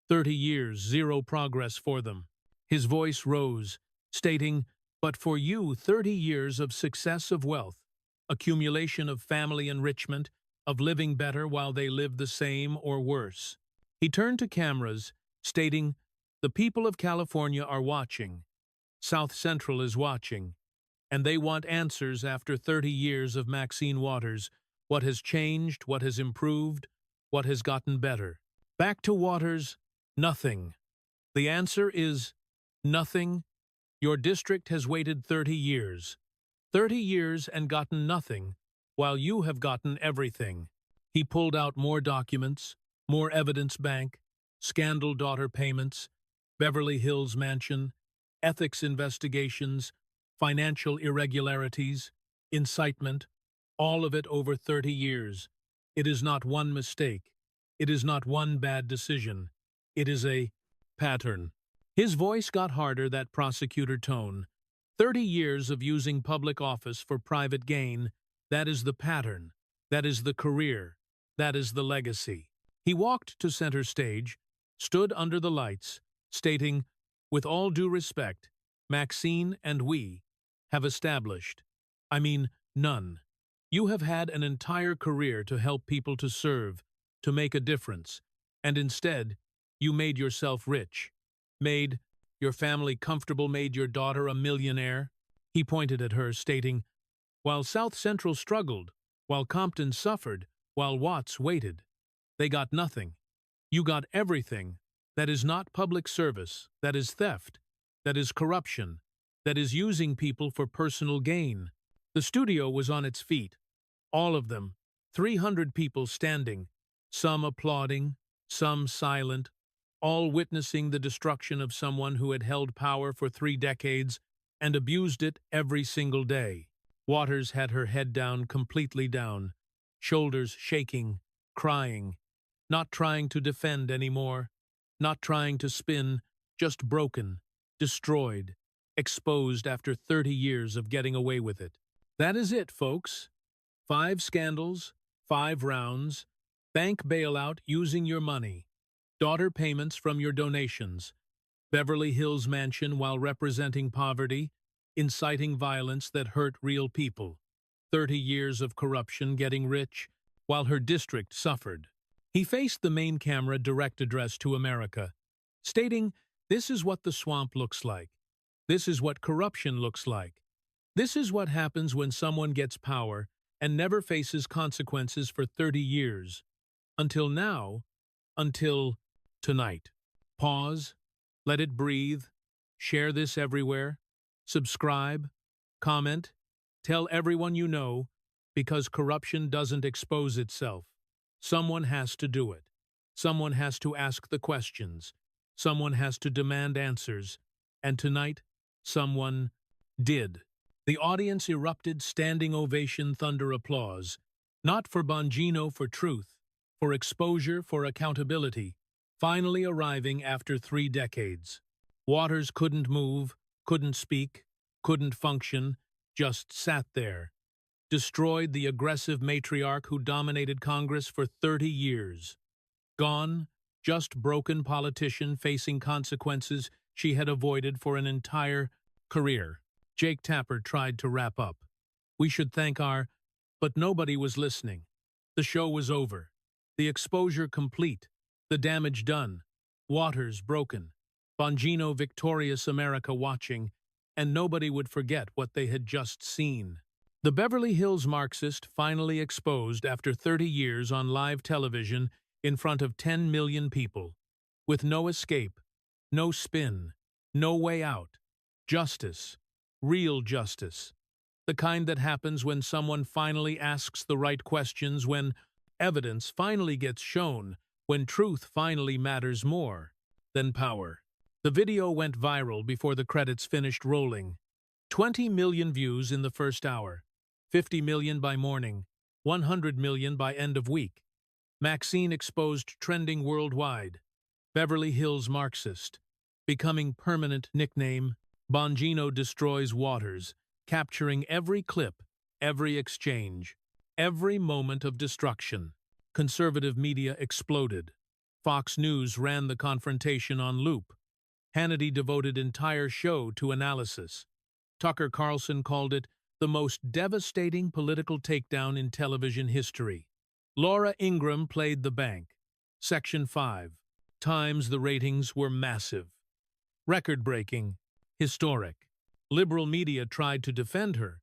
30 years, zero progress for them. His voice rose, stating, "But for you, 30 years of success of wealth, accumulation of family enrichment, of living better while they live the same or worse." He turned to cameras, stating, "The people of California are watching. South Central is watching. And they want answers after 30 years of Maxine Waters. What has changed, what has improved, what has gotten better?" Back to Waters, nothing. The answer is nothing. Your district has waited 30 years. 30 years and gotten nothing, while you have gotten everything. He pulled out more documents, more evidence bank, scandal daughter payments, Beverly Hills mansion, ethics investigations, financial irregularities, incitement, all of it over 30 years. It is not one mistake. It is not one bad decision. It is a pattern. His voice got harder, that prosecutor tone. 30 years of using public office for private gain, that is the pattern. That is the career. That is the legacy. He walked to center stage, stood under the lights, stating, "With all due respect, Maxine and we have established, none. You have had an entire career to help people, to serve, to make a difference, and instead, you made yourself rich, made your family comfortable, made your daughter a millionaire." He pointed at her, stating, "While South Central struggled, while Compton suffered, while Watts waited, they got nothing. You got everything. That is not public service, that is theft, that is corruption, that is using people for personal gain." The studio was on its feet. All of them, 300 people standing, some applauding, some silent, all witnessing the destruction of someone who had held power for 3 decades and abused it every single day. Waters had her head down, completely down, shoulders shaking, crying, not trying to defend anymore, not trying to spin, just broken, destroyed, exposed after 30 years of getting away with it. That is it, folks. 5 scandals, 5 rounds, bank bailout using your money, daughter payments from your donations, Beverly Hills mansion while representing poverty, inciting violence that hurt real people, 30 years of corruption, getting rich, while her district suffered. He faced the main camera, direct address to America, stating, "This is what the swamp looks like. This is what corruption looks like. This is what happens when someone gets power and never faces consequences for 30 years. Until now, until tonight." Pause, let it breathe, share this everywhere, subscribe, comment, tell everyone you know, because corruption doesn't expose itself. Someone has to do it. Someone has to ask the questions. Someone has to demand answers. And tonight, someone did. The audience erupted, standing ovation, thunder applause. Not for Bongino, for truth, for exposure, for accountability, finally arriving after 3 decades. Waters couldn't move, couldn't speak, couldn't function, just sat there. Destroyed, the aggressive matriarch who dominated Congress for 30 years. Gone, just broken politician facing consequences she had avoided for an entire career. Jake Tapper tried to wrap up. "We should thank our But nobody was listening. The show was over. The exposure complete. The damage done. Waters broken. Bongino victorious, America watching, and nobody would forget what they had just seen. The Beverly Hills Marxist finally exposed after 30 years on live television in front of 10 million people. With no escape, no spin, no way out. Justice. Real justice. The kind that happens when someone finally asks the right questions, when evidence finally gets shown, when truth finally matters more than power. The video went viral before the credits finished rolling. 20 million views in the first hour, 50 million by morning, 100 million by end of week. Maxine exposed trending worldwide. Beverly Hills Marxist. Becoming permanent nickname. Bongino destroys Waters, capturing every clip, every exchange, every moment of destruction. Conservative media exploded. Fox News ran the confrontation on loop. Hannity devoted entire show to analysis. Tucker Carlson called it the most devastating political takedown in television history. Laura Ingraham played the bank. Section 5. Times the ratings were massive. Record-breaking. Historic. Liberal media tried to defend her.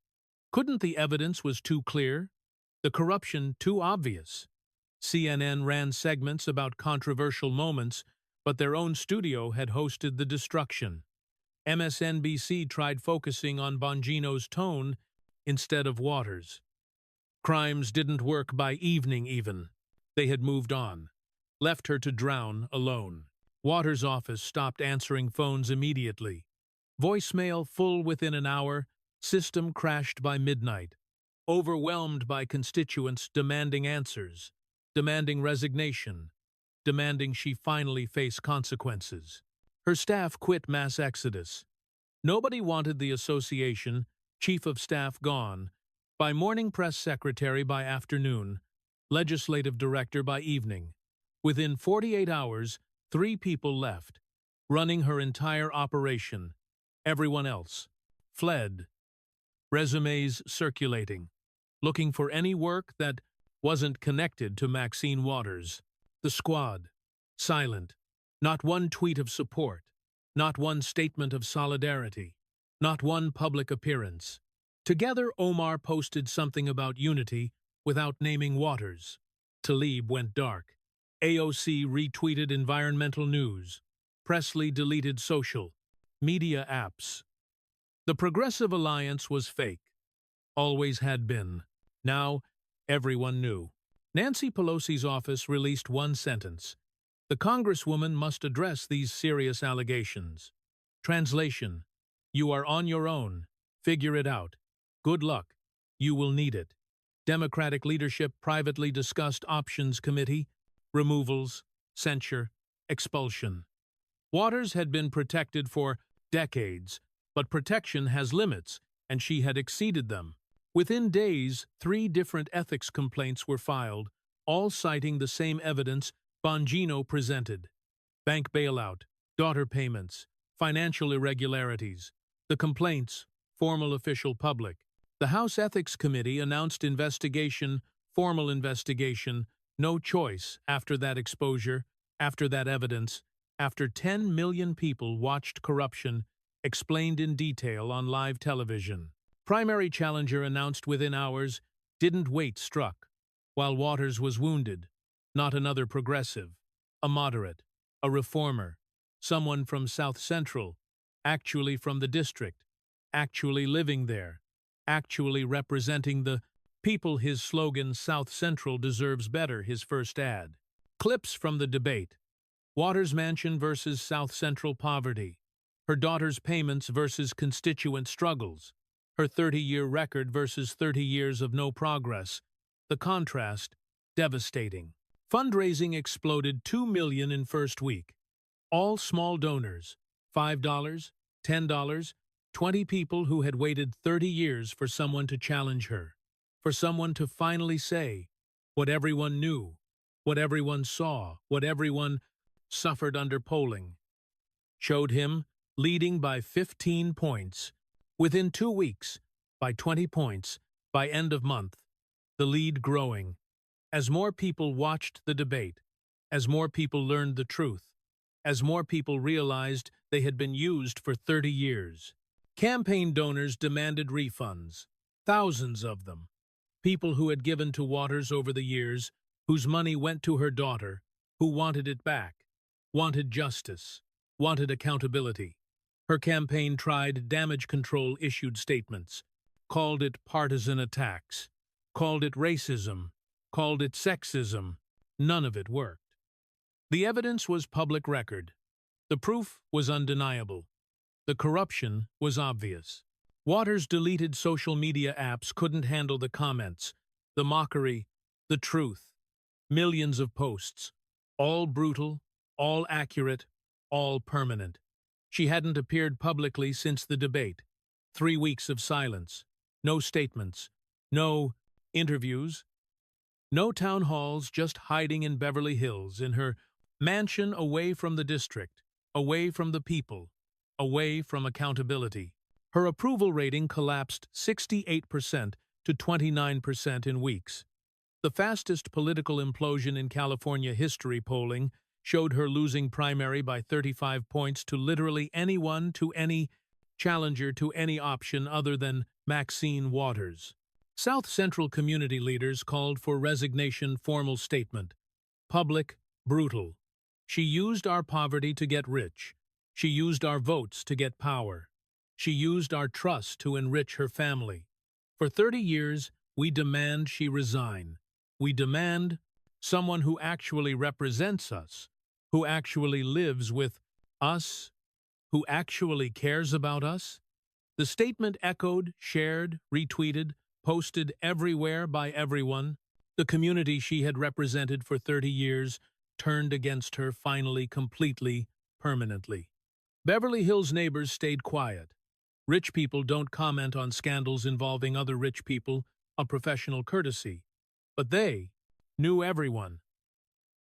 Couldn't the evidence was too clear? The corruption too obvious? CNN ran segments about controversial moments, but their own studio had hosted the destruction. MSNBC tried focusing on Bongino's tone instead of Waters. Crimes didn't work by evening even. They had moved on, left her to drown alone. Waters' office stopped answering phones immediately. Voicemail full within an hour, system crashed by midnight. Overwhelmed by constituents demanding answers, demanding resignation, demanding she finally face consequences. Her staff quit mass exodus. Nobody wanted the association, chief of staff gone, by morning press secretary by afternoon, legislative director by evening. Within 48 hours, 3 people left, running her entire operation. Everyone else fled. Resumes circulating, looking for any work that wasn't connected to Maxine Waters. The squad, silent. Not one tweet of support, not one statement of solidarity, not one public appearance. Together, Omar posted something about unity without naming Waters. Tlaib went dark. AOC retweeted environmental news. Presley deleted social media apps. The Progressive Alliance was fake. Always had been. Now, everyone knew. Nancy Pelosi's office released one sentence. The Congresswoman must address these serious allegations. Translation: you are on your own. Figure it out. Good luck. You will need it. Democratic leadership privately discussed options committee, removals, censure, expulsion. Waters had been protected for decades, but protection has limits, and she had exceeded them. Within days, 3 different ethics complaints were filed, all citing the same evidence Bongino presented. Bank bailout, daughter payments, financial irregularities. The complaints, formal official public. The House Ethics Committee announced investigation, formal investigation, no choice after that exposure, after that evidence, after 10 million people watched corruption explained in detail on live television. Primary challenger announced within hours, didn't wait, struck. While Waters was wounded. Not another progressive. A moderate. A reformer. Someone from South Central. Actually from the district. Actually living there. Actually representing the people. His slogan, South Central deserves better, his first ad. Clips from the debate. Waters Mansion versus South Central poverty. Her daughter's payments versus constituent struggles. Her 30-year record versus 30 years of no progress. The contrast, devastating. Fundraising exploded, 2 million in first week. All small donors, $5, $10, 20 people who had waited 30 years for someone to challenge her. For someone to finally say what everyone knew, what everyone saw, what everyone suffered under polling. Showed him leading by 15 points. Within 2 weeks, by 20 points, by end of month. the lead growing. As more people watched the debate, as more people learned the truth, as more people realized they had been used for 30 years. Campaign donors demanded refunds, thousands of them. People who had given to Waters over the years, whose money went to her daughter, who wanted it back, wanted justice, wanted accountability. Her campaign tried damage control, issued statements, called it partisan attacks, called it racism, called it sexism. None of it worked. The evidence was public record. The proof was undeniable. The corruption was obvious. Waters' deleted social media apps couldn't handle the comments, the mockery, the truth. Millions of posts, all brutal, all accurate, all permanent. She hadn't appeared publicly since the debate. 3 weeks of silence. No statements. No interviews. No town halls, just hiding in Beverly Hills, in her mansion away from the district, away from the people, away from accountability. Her approval rating collapsed 68% to 29% in weeks. The fastest political implosion in California history. Polling showed her losing primary by 35 points to literally anyone, to any challenger, to any option other than Maxine Waters. South Central community leaders called for resignation. Formal statement. Public, brutal. She used our poverty to get rich. She used our votes to get power. She used our trust to enrich her family. For 30 years, we demand she resign. We demand someone who actually represents us, who actually lives with us, who actually cares about us. The statement echoed, shared, retweeted, posted everywhere by everyone. The community she had represented for 30 years turned against her finally, completely, permanently. Beverly Hills neighbors stayed quiet. Rich people don't comment on scandals involving other rich people, a professional courtesy. But they knew everyone.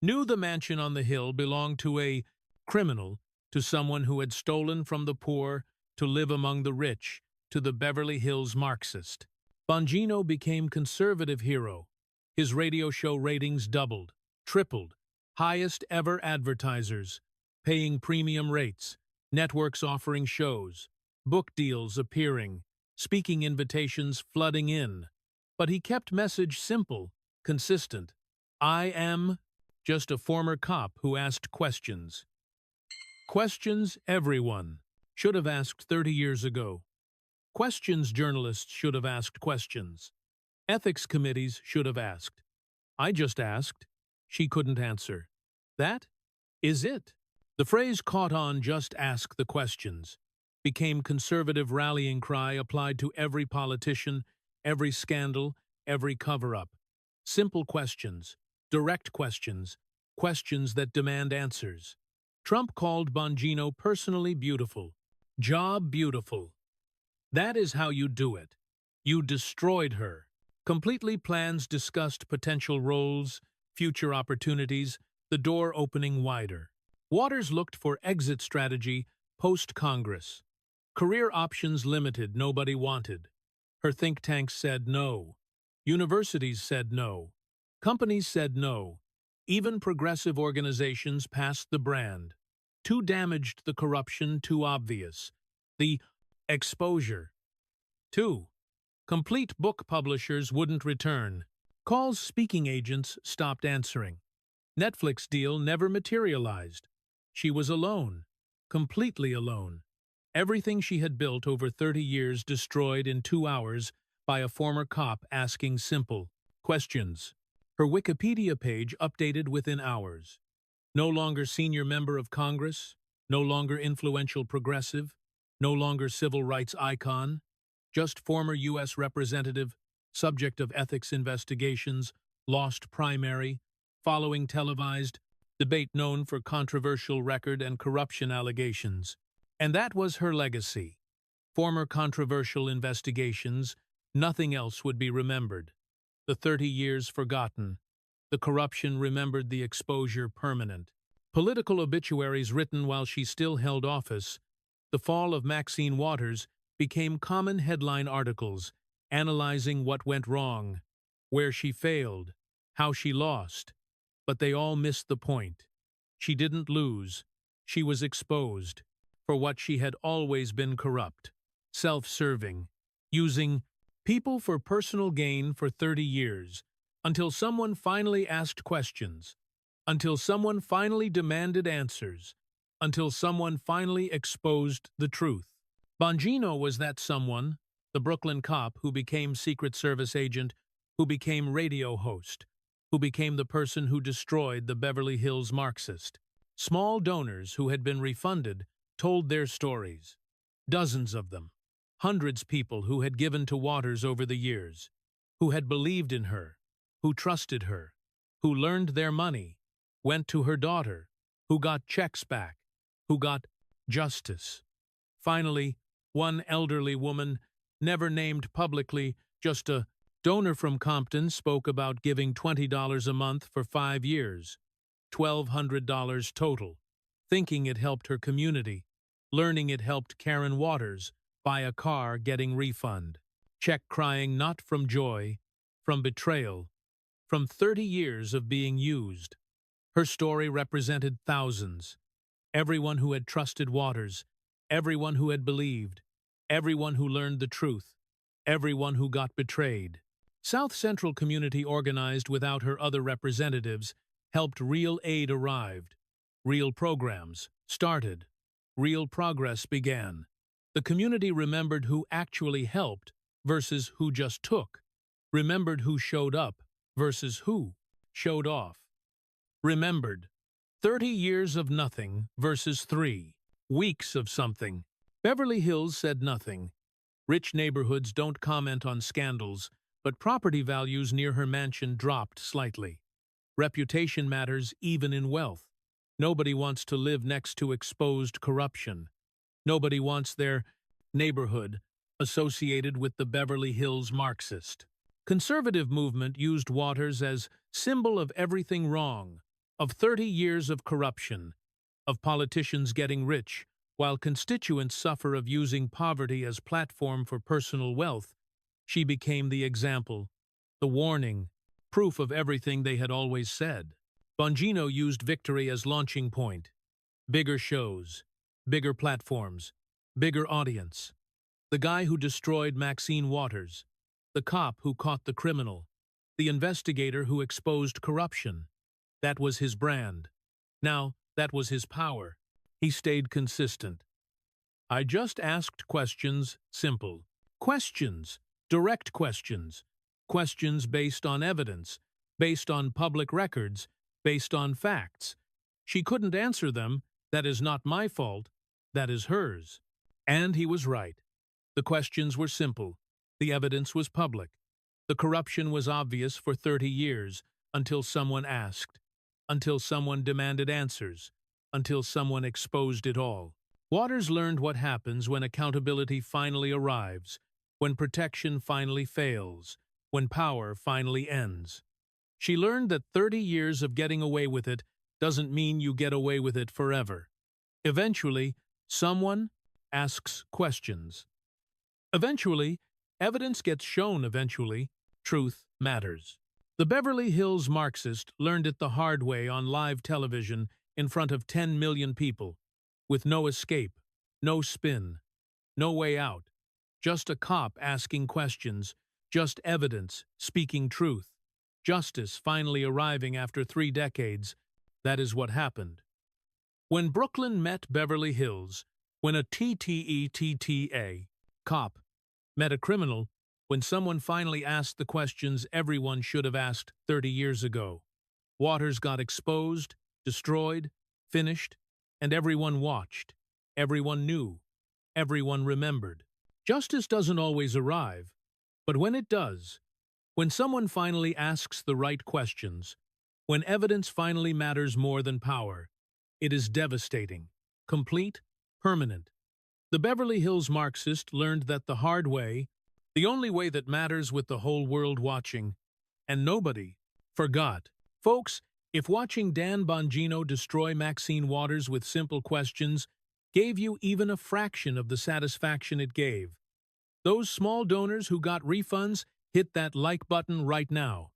Knew the mansion on the hill belonged to a criminal, to someone who had stolen from the poor to live among the rich, to the Beverly Hills Marxist. Bongino became conservative hero. His radio show ratings doubled, tripled, highest ever advertisers, paying premium rates, networks offering shows, book deals appearing, speaking invitations flooding in. But he kept message simple, consistent. I am just a former cop who asked questions. Questions everyone should have asked 30 years ago. Questions journalists should have asked questions. Ethics committees should have asked. I just asked. She couldn't answer. That is it. The phrase caught on, just ask the questions, became conservative rallying cry applied to every politician, every scandal, every cover-up. Simple questions, direct questions, questions that demand answers. Trump called Bongino personally beautiful, job beautiful. That is how you do it. You destroyed her. Completely plans discussed potential roles, future opportunities, the door opening wider. Waters looked for exit strategy post-Congress. Career options limited, nobody wanted. Her think tanks said no. Universities said no. Companies said no. Even progressive organizations passed the brand. Too damaged, the corruption too obvious. The exposure. 2. Complete book publishers wouldn't return. Calls speaking agents stopped answering. Netflix deal never materialized. She was alone. Completely alone. Everything she had built over 30 years destroyed in 2 hours by a former cop asking simple questions. Her Wikipedia page updated within hours. No longer senior member of Congress, no longer influential progressive, no longer civil rights icon, just former U.S. representative, subject of ethics investigations, lost primary, following televised debate known for controversial record and corruption allegations. And that was her legacy. Former controversial investigations, nothing else would be remembered. The 30 years forgotten. The corruption remembered, the exposure permanent. Political obituaries written while she still held office. The fall of Maxine Waters became common headline articles, analyzing what went wrong, where she failed, how she lost. But they all missed the point. She didn't lose. She was exposed for what she had always been: corrupt, self-serving, using people for personal gain for 30 years, until someone finally asked questions, until someone finally demanded answers, until someone finally exposed the truth. Bongino was that someone, the Brooklyn cop who became Secret Service agent, who became radio host, who became the person who destroyed the Beverly Hills Marxist. Small donors who had been refunded told their stories. Dozens of them. Hundreds people who had given to Waters over the years, who had believed in her, who trusted her, who learned their money, went to her daughter, who got checks back, who got justice. Finally, one elderly woman, never named publicly, just a donor from Compton, spoke about giving $20 a month for 5 years, $1,200 total, thinking it helped her community, learning it helped Karen Waters buy a car, getting refund. Check crying not from joy, from betrayal, from 30 years of being used. Her story represented thousands. Everyone who had trusted Waters, everyone who had believed, everyone who learned the truth, everyone who got betrayed. South Central Community organized without her other representatives, helped. Real aid arrived. Real programs started. Real progress began. The community remembered who actually helped versus who just took. Remembered who showed up versus who showed off. Remembered 30 years of nothing versus 3 weeks of something. Beverly Hills said nothing. Rich neighborhoods don't comment on scandals, but property values near her mansion dropped slightly. Reputation matters even in wealth. Nobody wants to live next to exposed corruption. Nobody wants their neighborhood associated with the Beverly Hills Marxist. Conservative movement used Waters as symbol of everything wrong, of 30 years of corruption, of politicians getting rich, while constituents suffer of using poverty as platform for personal wealth. She became the example, the warning, proof of everything they had always said. Bongino used victory as launching point. Bigger shows, bigger platforms, bigger audience. The guy who destroyed Maxine Waters, the cop who caught the criminal, the investigator who exposed corruption. That was his brand. Now, that was his power. He stayed consistent. I just asked questions, simple. Questions, direct questions. Questions based on evidence, based on public records, based on facts. She couldn't answer them. That is not my fault. That is hers. And he was right. The questions were simple. The evidence was public. The corruption was obvious for 30 years, until someone asked, until someone demanded answers, until someone exposed it all. Waters learned what happens when accountability finally arrives, when protection finally fails, when power finally ends. She learned that 30 years of getting away with it doesn't mean you get away with it forever. Eventually, someone asks questions. Eventually, evidence gets shown. Eventually, truth matters. The Beverly Hills Marxist learned it the hard way on live television in front of 10 million people, with no escape, no spin, no way out. Just a cop asking questions, just evidence, speaking truth. Justice finally arriving after 3 decades. That is what happened. When Brooklyn met Beverly Hills, when a TTETTA cop met a criminal, when someone finally asked the questions everyone should have asked 30 years ago. Waters got exposed, destroyed, finished, and everyone watched. Everyone knew. Everyone remembered. Justice doesn't always arrive, but when it does, when someone finally asks the right questions, when evidence finally matters more than power, it is devastating, complete, permanent. The Beverly Hills Marxist learned that the hard way, the only way that matters with the whole world watching, and nobody forgot. Folks, if watching Dan Bongino destroy Maxine Waters with simple questions gave you even a fraction of the satisfaction it gave, those small donors who got refunds Hit that like button right now.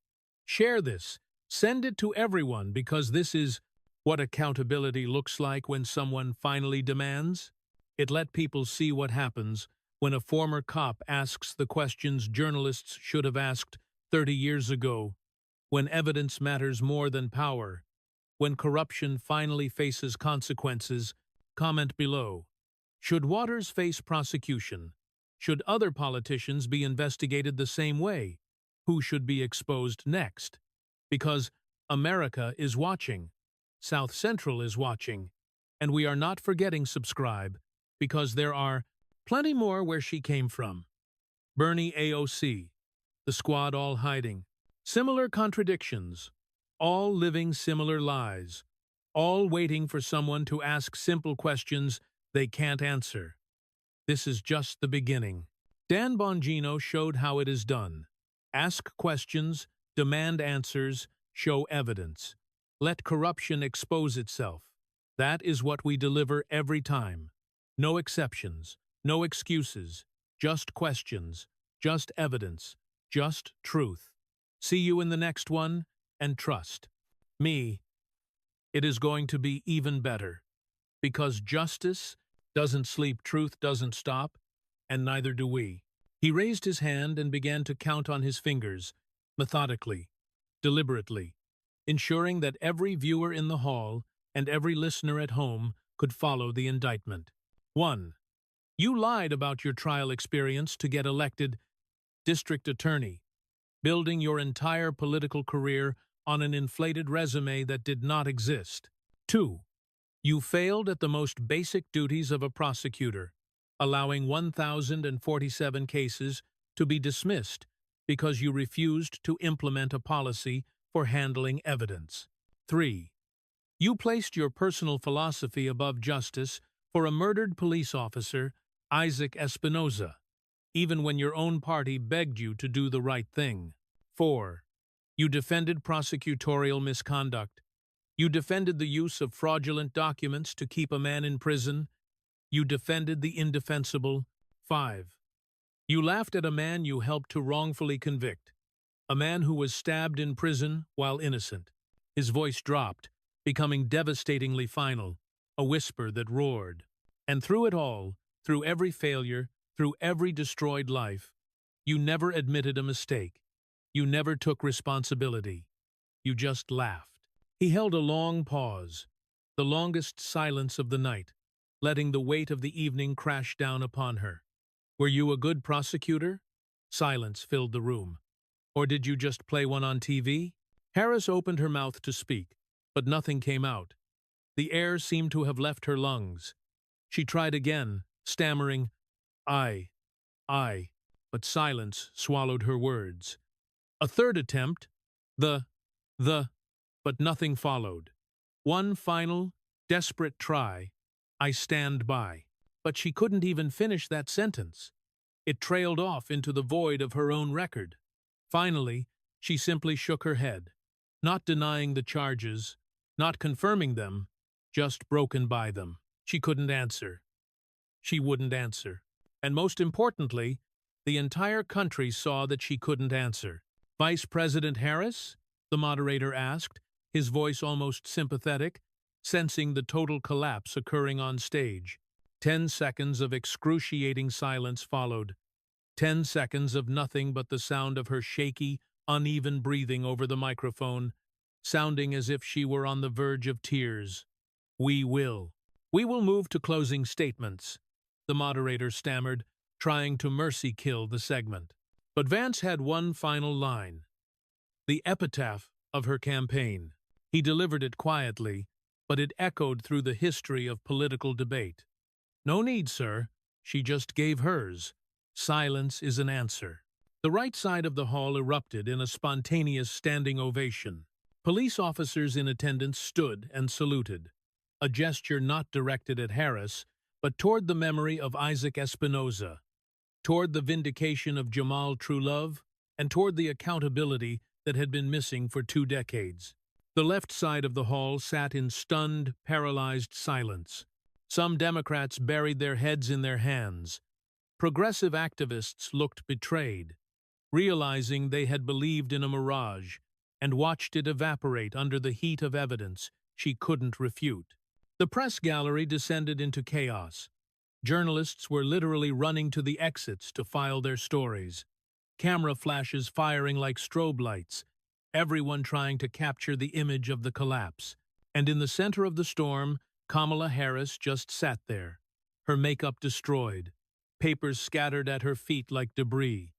Share this. Send it to everyone because this is what accountability looks like when someone finally demands. It let people see what happens when a former cop asks the questions journalists should have asked 30 years ago, when evidence matters more than power, when corruption finally faces consequences. Comment below. Should Waters face prosecution? Should other politicians be investigated the same way? Who should be exposed next? Because America is watching, South Central is watching, and we are not forgetting subscribe, because there are plenty more where she came from. Bernie AOC, the squad all hiding, similar contradictions, all living similar lies, all waiting for someone to ask simple questions they can't answer. This is just the beginning. Dan Bongino showed how it is done. Ask questions, demand answers, show evidence. Let corruption expose itself. That is what we deliver every time. No exceptions, no excuses, just questions, just evidence, just truth. See you in the next one, and trust me, it is going to be even better. Because justice doesn't sleep, truth doesn't stop, and neither do we. He raised his hand and began to count on his fingers, methodically, deliberately, ensuring that every viewer in the hall and every listener at home could follow the indictment. 1. You lied about your trial experience to get elected district attorney, building your entire political career on an inflated resume that did not exist. 2. You failed at the most basic duties of a prosecutor, allowing 1,047 cases to be dismissed because you refused to implement a policy for handling evidence. 3. You placed your personal philosophy above justice for a murdered police officer, Isaac Espinoza, even when your own party begged you to do the right thing. 4. You defended prosecutorial misconduct. You defended the use of fraudulent documents to keep a man in prison. You defended the indefensible. 5. You laughed at a man you helped to wrongfully convict, a man who was stabbed in prison while innocent. His voice dropped, becoming devastatingly final, a whisper that roared. And through it all, through every failure, through every destroyed life, you never admitted a mistake. You never took responsibility. You just laughed. He held a long pause, the longest silence of the night, letting the weight of the evening crash down upon her. Were you a good prosecutor? Silence filled the room. Or did you just play one on TV? Harris opened her mouth to speak, but nothing came out. The air seemed to have left her lungs. She tried again, stammering, I, but silence swallowed her words. A third attempt, but nothing followed. One final, desperate try, I stand by. But she couldn't even finish that sentence. It trailed off into the void of her own record. Finally, she simply shook her head, not denying the charges, not confirming them, just broken by them. She couldn't answer. She wouldn't answer. And most importantly, the entire country saw that she couldn't answer. Vice President Harris? The moderator asked, his voice almost sympathetic, sensing the total collapse occurring on stage. 10 seconds of excruciating silence followed. 10 seconds of nothing but the sound of her shaky, uneven breathing over the microphone, sounding as if she were on the verge of tears. We will move to closing statements, the moderator stammered, trying to mercy kill the segment. But Vance had one final line, the epitaph of her campaign. He delivered it quietly, but it echoed through the history of political debate. No need, sir. She just gave hers. Silence is an answer. The right side of the hall erupted in a spontaneous standing ovation. Police officers in attendance stood and saluted, a gesture not directed at Harris, but toward the memory of Isaac Espinoza, toward the vindication of Jamal Truelove, and toward the accountability that had been missing for 2 decades. The left side of the hall sat in stunned, paralyzed silence. Some Democrats buried their heads in their hands. Progressive activists looked betrayed. realizing they had believed in a mirage and watched it evaporate under the heat of evidence she couldn't refute. The press gallery descended into chaos. Journalists were literally running to the exits to file their stories, camera flashes firing like strobe lights, everyone trying to capture the image of the collapse. And in the center of the storm, Kamala Harris just sat there, her makeup destroyed, papers scattered at her feet like debris,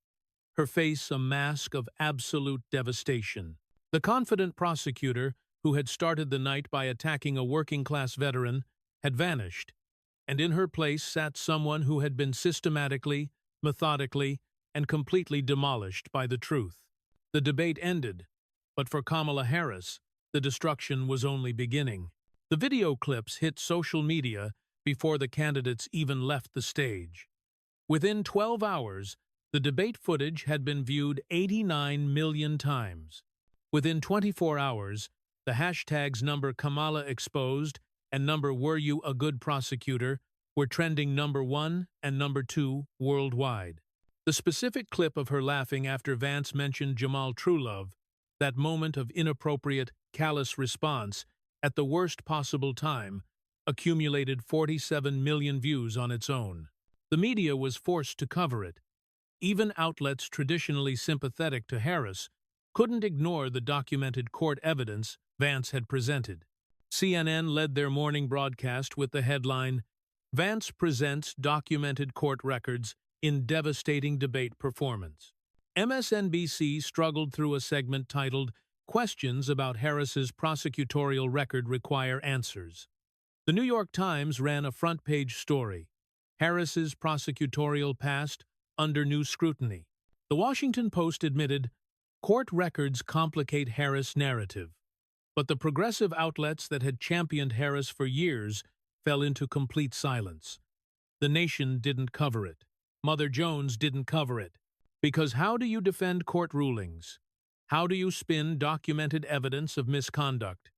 her face a mask of absolute devastation. The confident prosecutor, who had started the night by attacking a working-class veteran, had vanished, and in her place sat someone who had been systematically, methodically, and completely demolished by the truth. The debate ended, but for Kamala Harris, the destruction was only beginning. The video clips hit social media before the candidates even left the stage. Within 12 hours, the debate footage had been viewed 89 million times. Within 24 hours, the hashtags number Kamala exposed and number were you a good prosecutor were trending number 1 and number 2 worldwide. The specific clip of her laughing after Vance mentioned Jamal Truelove, that moment of inappropriate, callous response at the worst possible time, accumulated 47 million views on its own. The media was forced to cover it. Even outlets traditionally sympathetic to Harris couldn't ignore the documented court evidence Vance had presented. CNN led their morning broadcast with the headline, "Vance presents documented court records in devastating debate performance." MSNBC struggled through a segment titled, "Questions about Harris's prosecutorial record require answers." The New York Times ran a front-page story, "Harris's prosecutorial past under new scrutiny." The Washington Post admitted, "Court records complicate Harris' narrative." But the progressive outlets that had championed Harris for years fell into complete silence. The Nation didn't cover it. Mother Jones didn't cover it. Because how do you defend court rulings? How do you spin documented evidence of misconduct?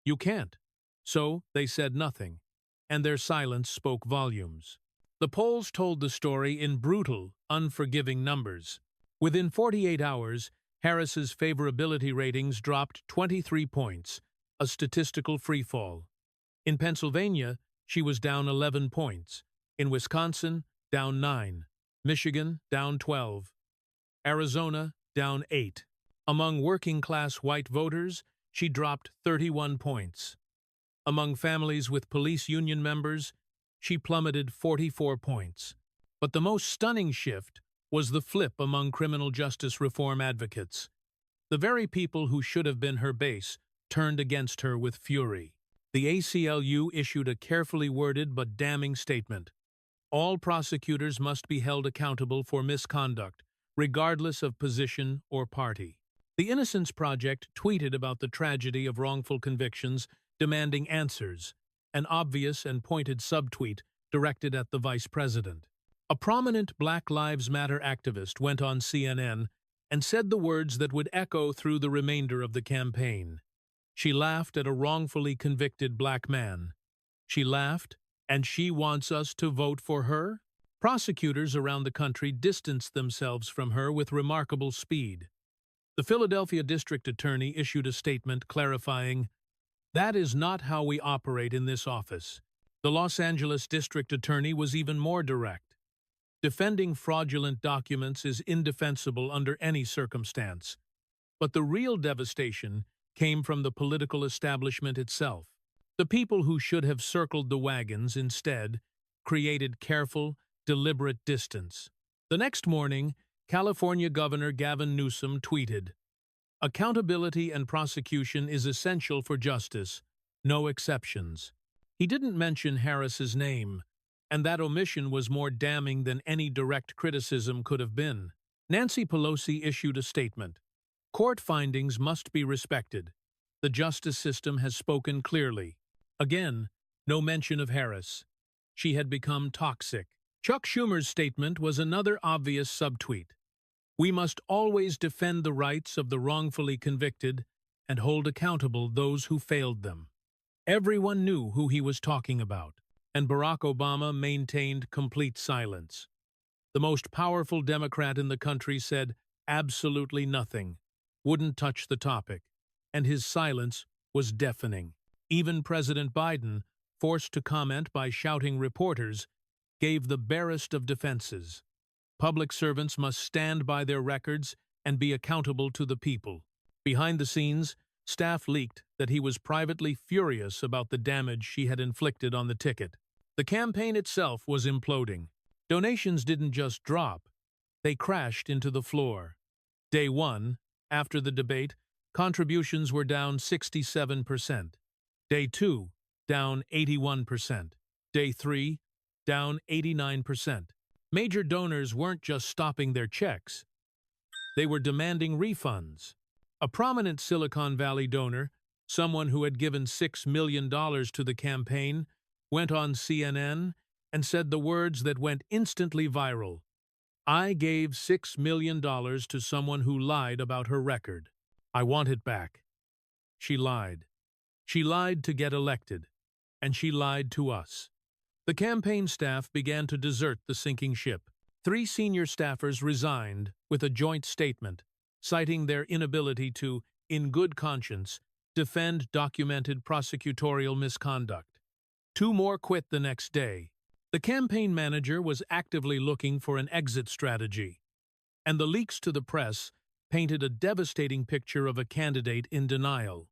You can't. So they said nothing, and their silence spoke volumes. The polls told the story in brutal, unforgiving numbers. Within 48 hours, Harris's favorability ratings dropped 23 points, a statistical freefall. In Pennsylvania, she was down 11 points. In Wisconsin, down 9. Michigan, down 12. Arizona, down 8. Among working-class white voters, she dropped 31 points. Among families with police union members, she plummeted 44 points. But the most stunning shift was the flip among criminal justice reform advocates. The very people who should have been her base turned against her with fury. The ACLU issued a carefully worded but damning statement. All prosecutors must be held accountable for misconduct, regardless of position or party. The Innocence Project tweeted about the tragedy of wrongful convictions, demanding answers, an obvious and pointed subtweet directed at the vice president. A prominent Black Lives Matter activist went on CNN and said the words that would echo through the remainder of the campaign. She laughed at a wrongfully convicted black man. She laughed, and she wants us to vote for her? Prosecutors around the country distanced themselves from her with remarkable speed. The Philadelphia District Attorney issued a statement clarifying, "That is not how we operate in this office." The Los Angeles District Attorney was even more direct. Defending fraudulent documents is indefensible under any circumstance. But the real devastation came from the political establishment itself. The people who should have circled the wagons instead created careful, deliberate distance. The next morning, California Governor Gavin Newsom tweeted, "Accountability and prosecution is essential for justice, no exceptions." He didn't mention Harris's name, and that omission was more damning than any direct criticism could have been. Nancy Pelosi issued a statement. "Court findings must be respected. The justice system has spoken clearly." Again, no mention of Harris. She had become toxic. Chuck Schumer's statement was another obvious subtweet. "We must always defend the rights of the wrongfully convicted and hold accountable those who failed them." Everyone knew who he was talking about, and Barack Obama maintained complete silence. The most powerful Democrat in the country said, Absolutely nothing. Wouldn't touch the topic. And his silence was deafening. Even President Biden, forced to comment by shouting reporters, gave the barest of defenses. Public servants must stand by their records and be accountable to the people. Behind the scenes, staff leaked that he was privately furious about the damage she had inflicted on the ticket. The campaign itself was imploding. Donations didn't just drop, they crashed into the floor. Day 1, after the debate, contributions were down 67%. Day 2, down 81%. Day 3, down 89%. Major donors weren't just stopping their checks. They were demanding refunds. A prominent Silicon Valley donor, someone who had given $6 million to the campaign, went on CNN and said the words that went instantly viral. "I gave $6 million to someone who lied about her record. I want it back." She lied. She lied to get elected. And she lied to us. The campaign staff began to desert the sinking ship. 3 senior staffers resigned with a joint statement, citing their inability to, in good conscience, defend documented prosecutorial misconduct. 2 more quit the next day. The campaign manager was actively looking for an exit strategy, and the leaks to the press painted a devastating picture of a candidate in denial.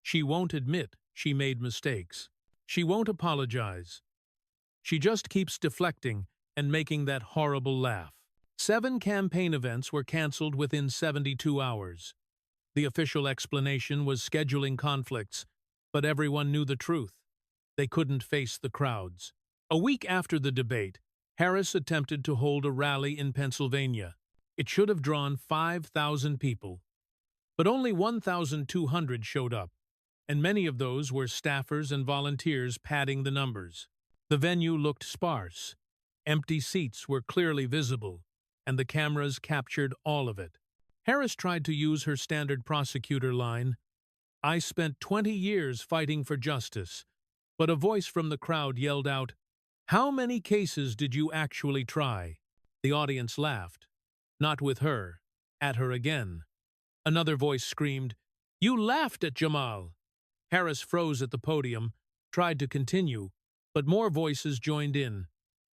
She won't admit she made mistakes. She won't apologize. She just keeps deflecting and making that horrible laugh. 7 campaign events were canceled within 72 hours. The official explanation was scheduling conflicts, but everyone knew the truth. They couldn't face the crowds. A week after the debate, Harris attempted to hold a rally in Pennsylvania. It should have drawn 5,000 people. But only 1,200 showed up, and many of those were staffers and volunteers padding the numbers. The venue looked sparse. Empty seats were clearly visible, and the cameras captured all of it. Harris tried to use her standard prosecutor line, "I spent 20 years fighting for justice," but a voice from the crowd yelled out, "How many cases did you actually try?" The audience laughed. Not with her. At her again. Another voice screamed, "You laughed at Jamal!" Harris froze at the podium, tried to continue, but more voices joined in.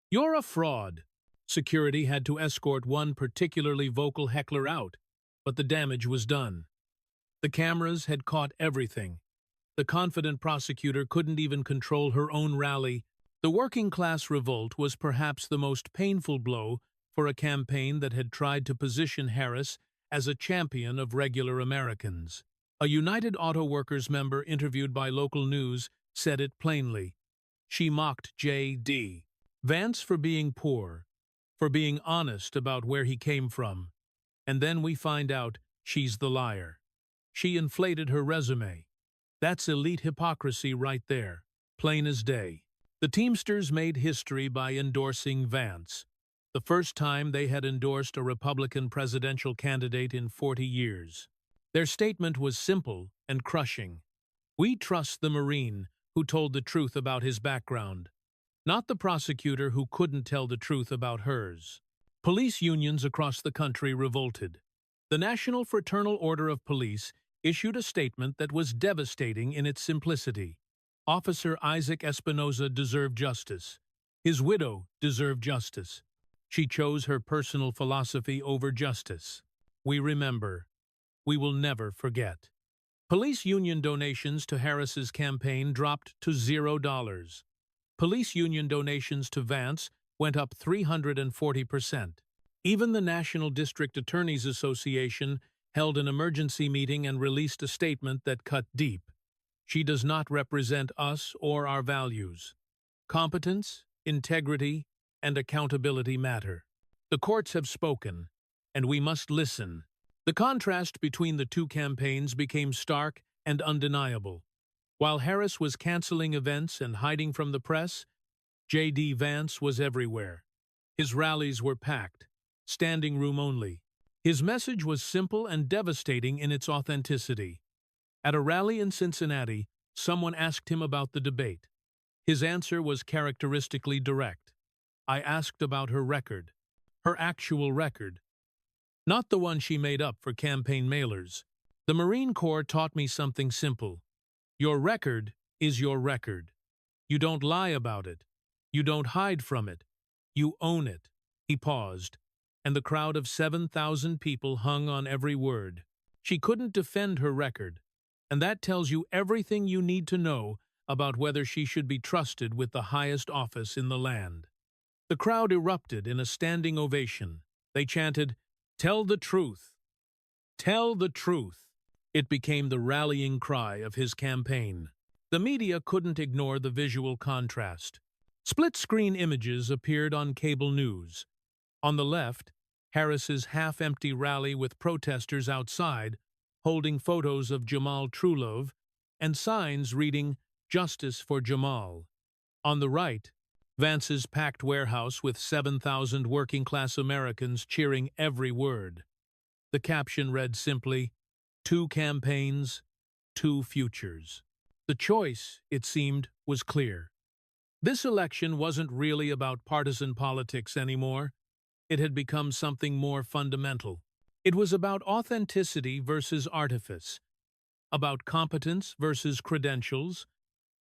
"You're a fraud!" Security had to escort one particularly vocal heckler out, but the damage was done. The cameras had caught everything. The confident prosecutor couldn't even control her own rally. The working-class revolt was perhaps the most painful blow for a campaign that had tried to position Harris as a champion of regular Americans. A United Auto Workers member interviewed by local news said it plainly. She mocked JD Vance for being poor, for being honest about where he came from. And then we find out she's the liar. She inflated her resume. That's elite hypocrisy right there, plain as day. The Teamsters made history by endorsing Vance, the first time they had endorsed a Republican presidential candidate in 40 years. Their statement was simple and crushing. "We trust the Marine who told the truth about his background, not the prosecutor who couldn't tell the truth about hers." Police unions across the country revolted. The National Fraternal Order of Police issued a statement that was devastating in its simplicity. Officer Isaac Espinoza deserved justice. His widow deserved justice. She chose her personal philosophy over justice. We remember. We will never forget. Police union donations to Harris's campaign dropped to $0. Police union donations to Vance went up 340%. Even the National District Attorneys Association held an emergency meeting and released a statement that cut deep. She does not represent us or our values. Competence, integrity, and accountability matter. The courts have spoken, and we must listen. The contrast between the two campaigns became stark and undeniable. While Harris was canceling events and hiding from the press, JD Vance was everywhere. His rallies were packed, standing room only. His message was simple and devastating in its authenticity. At a rally in Cincinnati, someone asked him about the debate. His answer was characteristically direct. "I asked about her record. Her actual record. not the one she made up for campaign mailers. The Marine Corps taught me something simple. Your record is your record. You don't lie about it. You don't hide from it. You own it. He paused, and the crowd of 7,000 people hung on every word. She couldn't defend her record, and that tells you everything you need to know about whether she should be trusted with the highest office in the land. The crowd erupted in a standing ovation. They chanted, "Tell the truth! Tell the truth!" It became the rallying cry of his campaign. The media couldn't ignore the visual contrast. Split-screen images appeared on cable news. On the left, Harris's half-empty rally with protesters outside, holding photos of Jamal Trulove and signs reading, "Justice for Jamal." On the right, Vance's packed warehouse with 7,000 working-class Americans cheering every word. The caption read simply, "Two campaigns, two futures." The choice, it seemed, was clear. This election wasn't really about partisan politics anymore. It had become something more fundamental. It was about authenticity versus artifice, about competence versus credentials,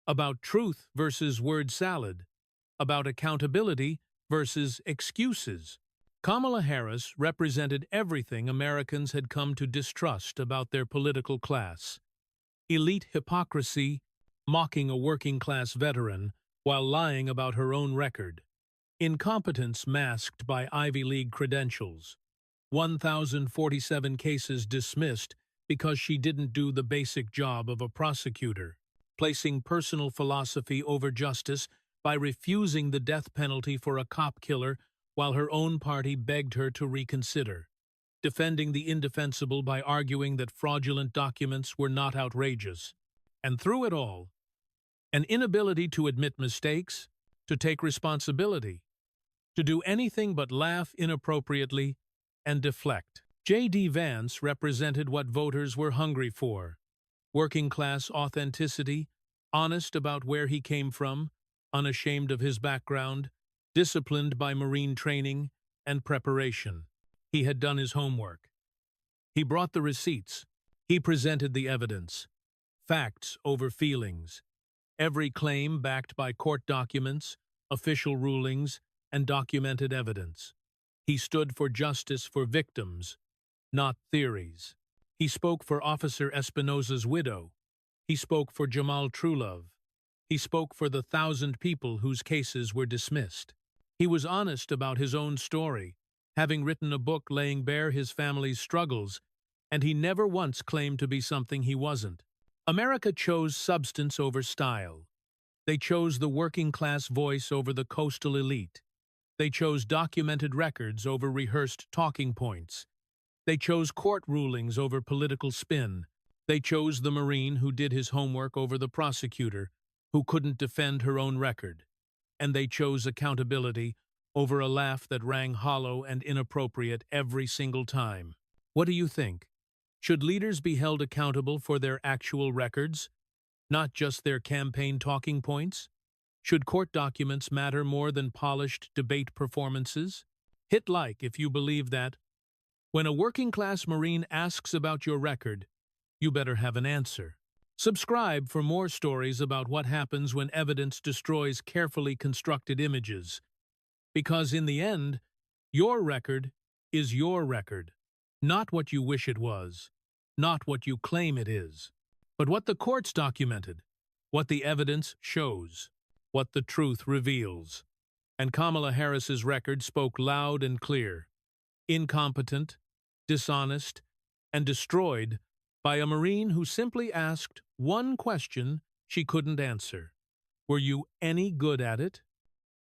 about truth versus word salad, about accountability versus excuses. Kamala Harris represented everything Americans had come to distrust about their political class. Elite hypocrisy, mocking a working-class veteran while lying about her own record. Incompetence masked by Ivy League credentials. 1,047 cases dismissed because she didn't do the basic job of a prosecutor. Placing personal philosophy over justice by refusing the death penalty for a cop killer while her own party begged her to reconsider. Defending the indefensible by arguing that fraudulent documents were not outrageous. And through it all, an inability to admit mistakes, to take responsibility, to do anything but laugh inappropriately and deflect. JD Vance represented what voters were hungry for. Working-class authenticity, honest about where he came from, unashamed of his background, disciplined by Marine training and preparation. He had done his homework. He brought the receipts. He presented the evidence. Facts over feelings. Every claim backed by court documents, official rulings, and documented evidence. He stood for justice for victims, not theories. He spoke for Officer Espinosa's widow. He spoke for Jamal Trulove. He spoke for the 1,000 people whose cases were dismissed. He was honest about his own story, having written a book laying bare his family's struggles, and he never once claimed to be something he wasn't. America chose substance over style. They chose the working-class voice over the coastal elite. They chose documented records over rehearsed talking points. They chose court rulings over political spin. They chose the Marine who did his homework over the prosecutor, who couldn't defend her own record. And they chose accountability over a laugh that rang hollow and inappropriate every single time. What do you think? Should leaders be held accountable for their actual records, not just their campaign talking points? Should court documents matter more than polished debate performances? Hit like if you believe that. When a working-class Marine asks about your record, you better have an answer. Subscribe for more stories about what happens when evidence destroys carefully constructed images. Because in the end, your record is your record. Not what you wish it was, not what you claim it is, but what the courts documented, what the evidence shows, what the truth reveals. And Kamala Harris's record spoke loud and clear. Incompetent, dishonest, and destroyed by a Marine who simply asked one question she couldn't answer. Were you any good at it?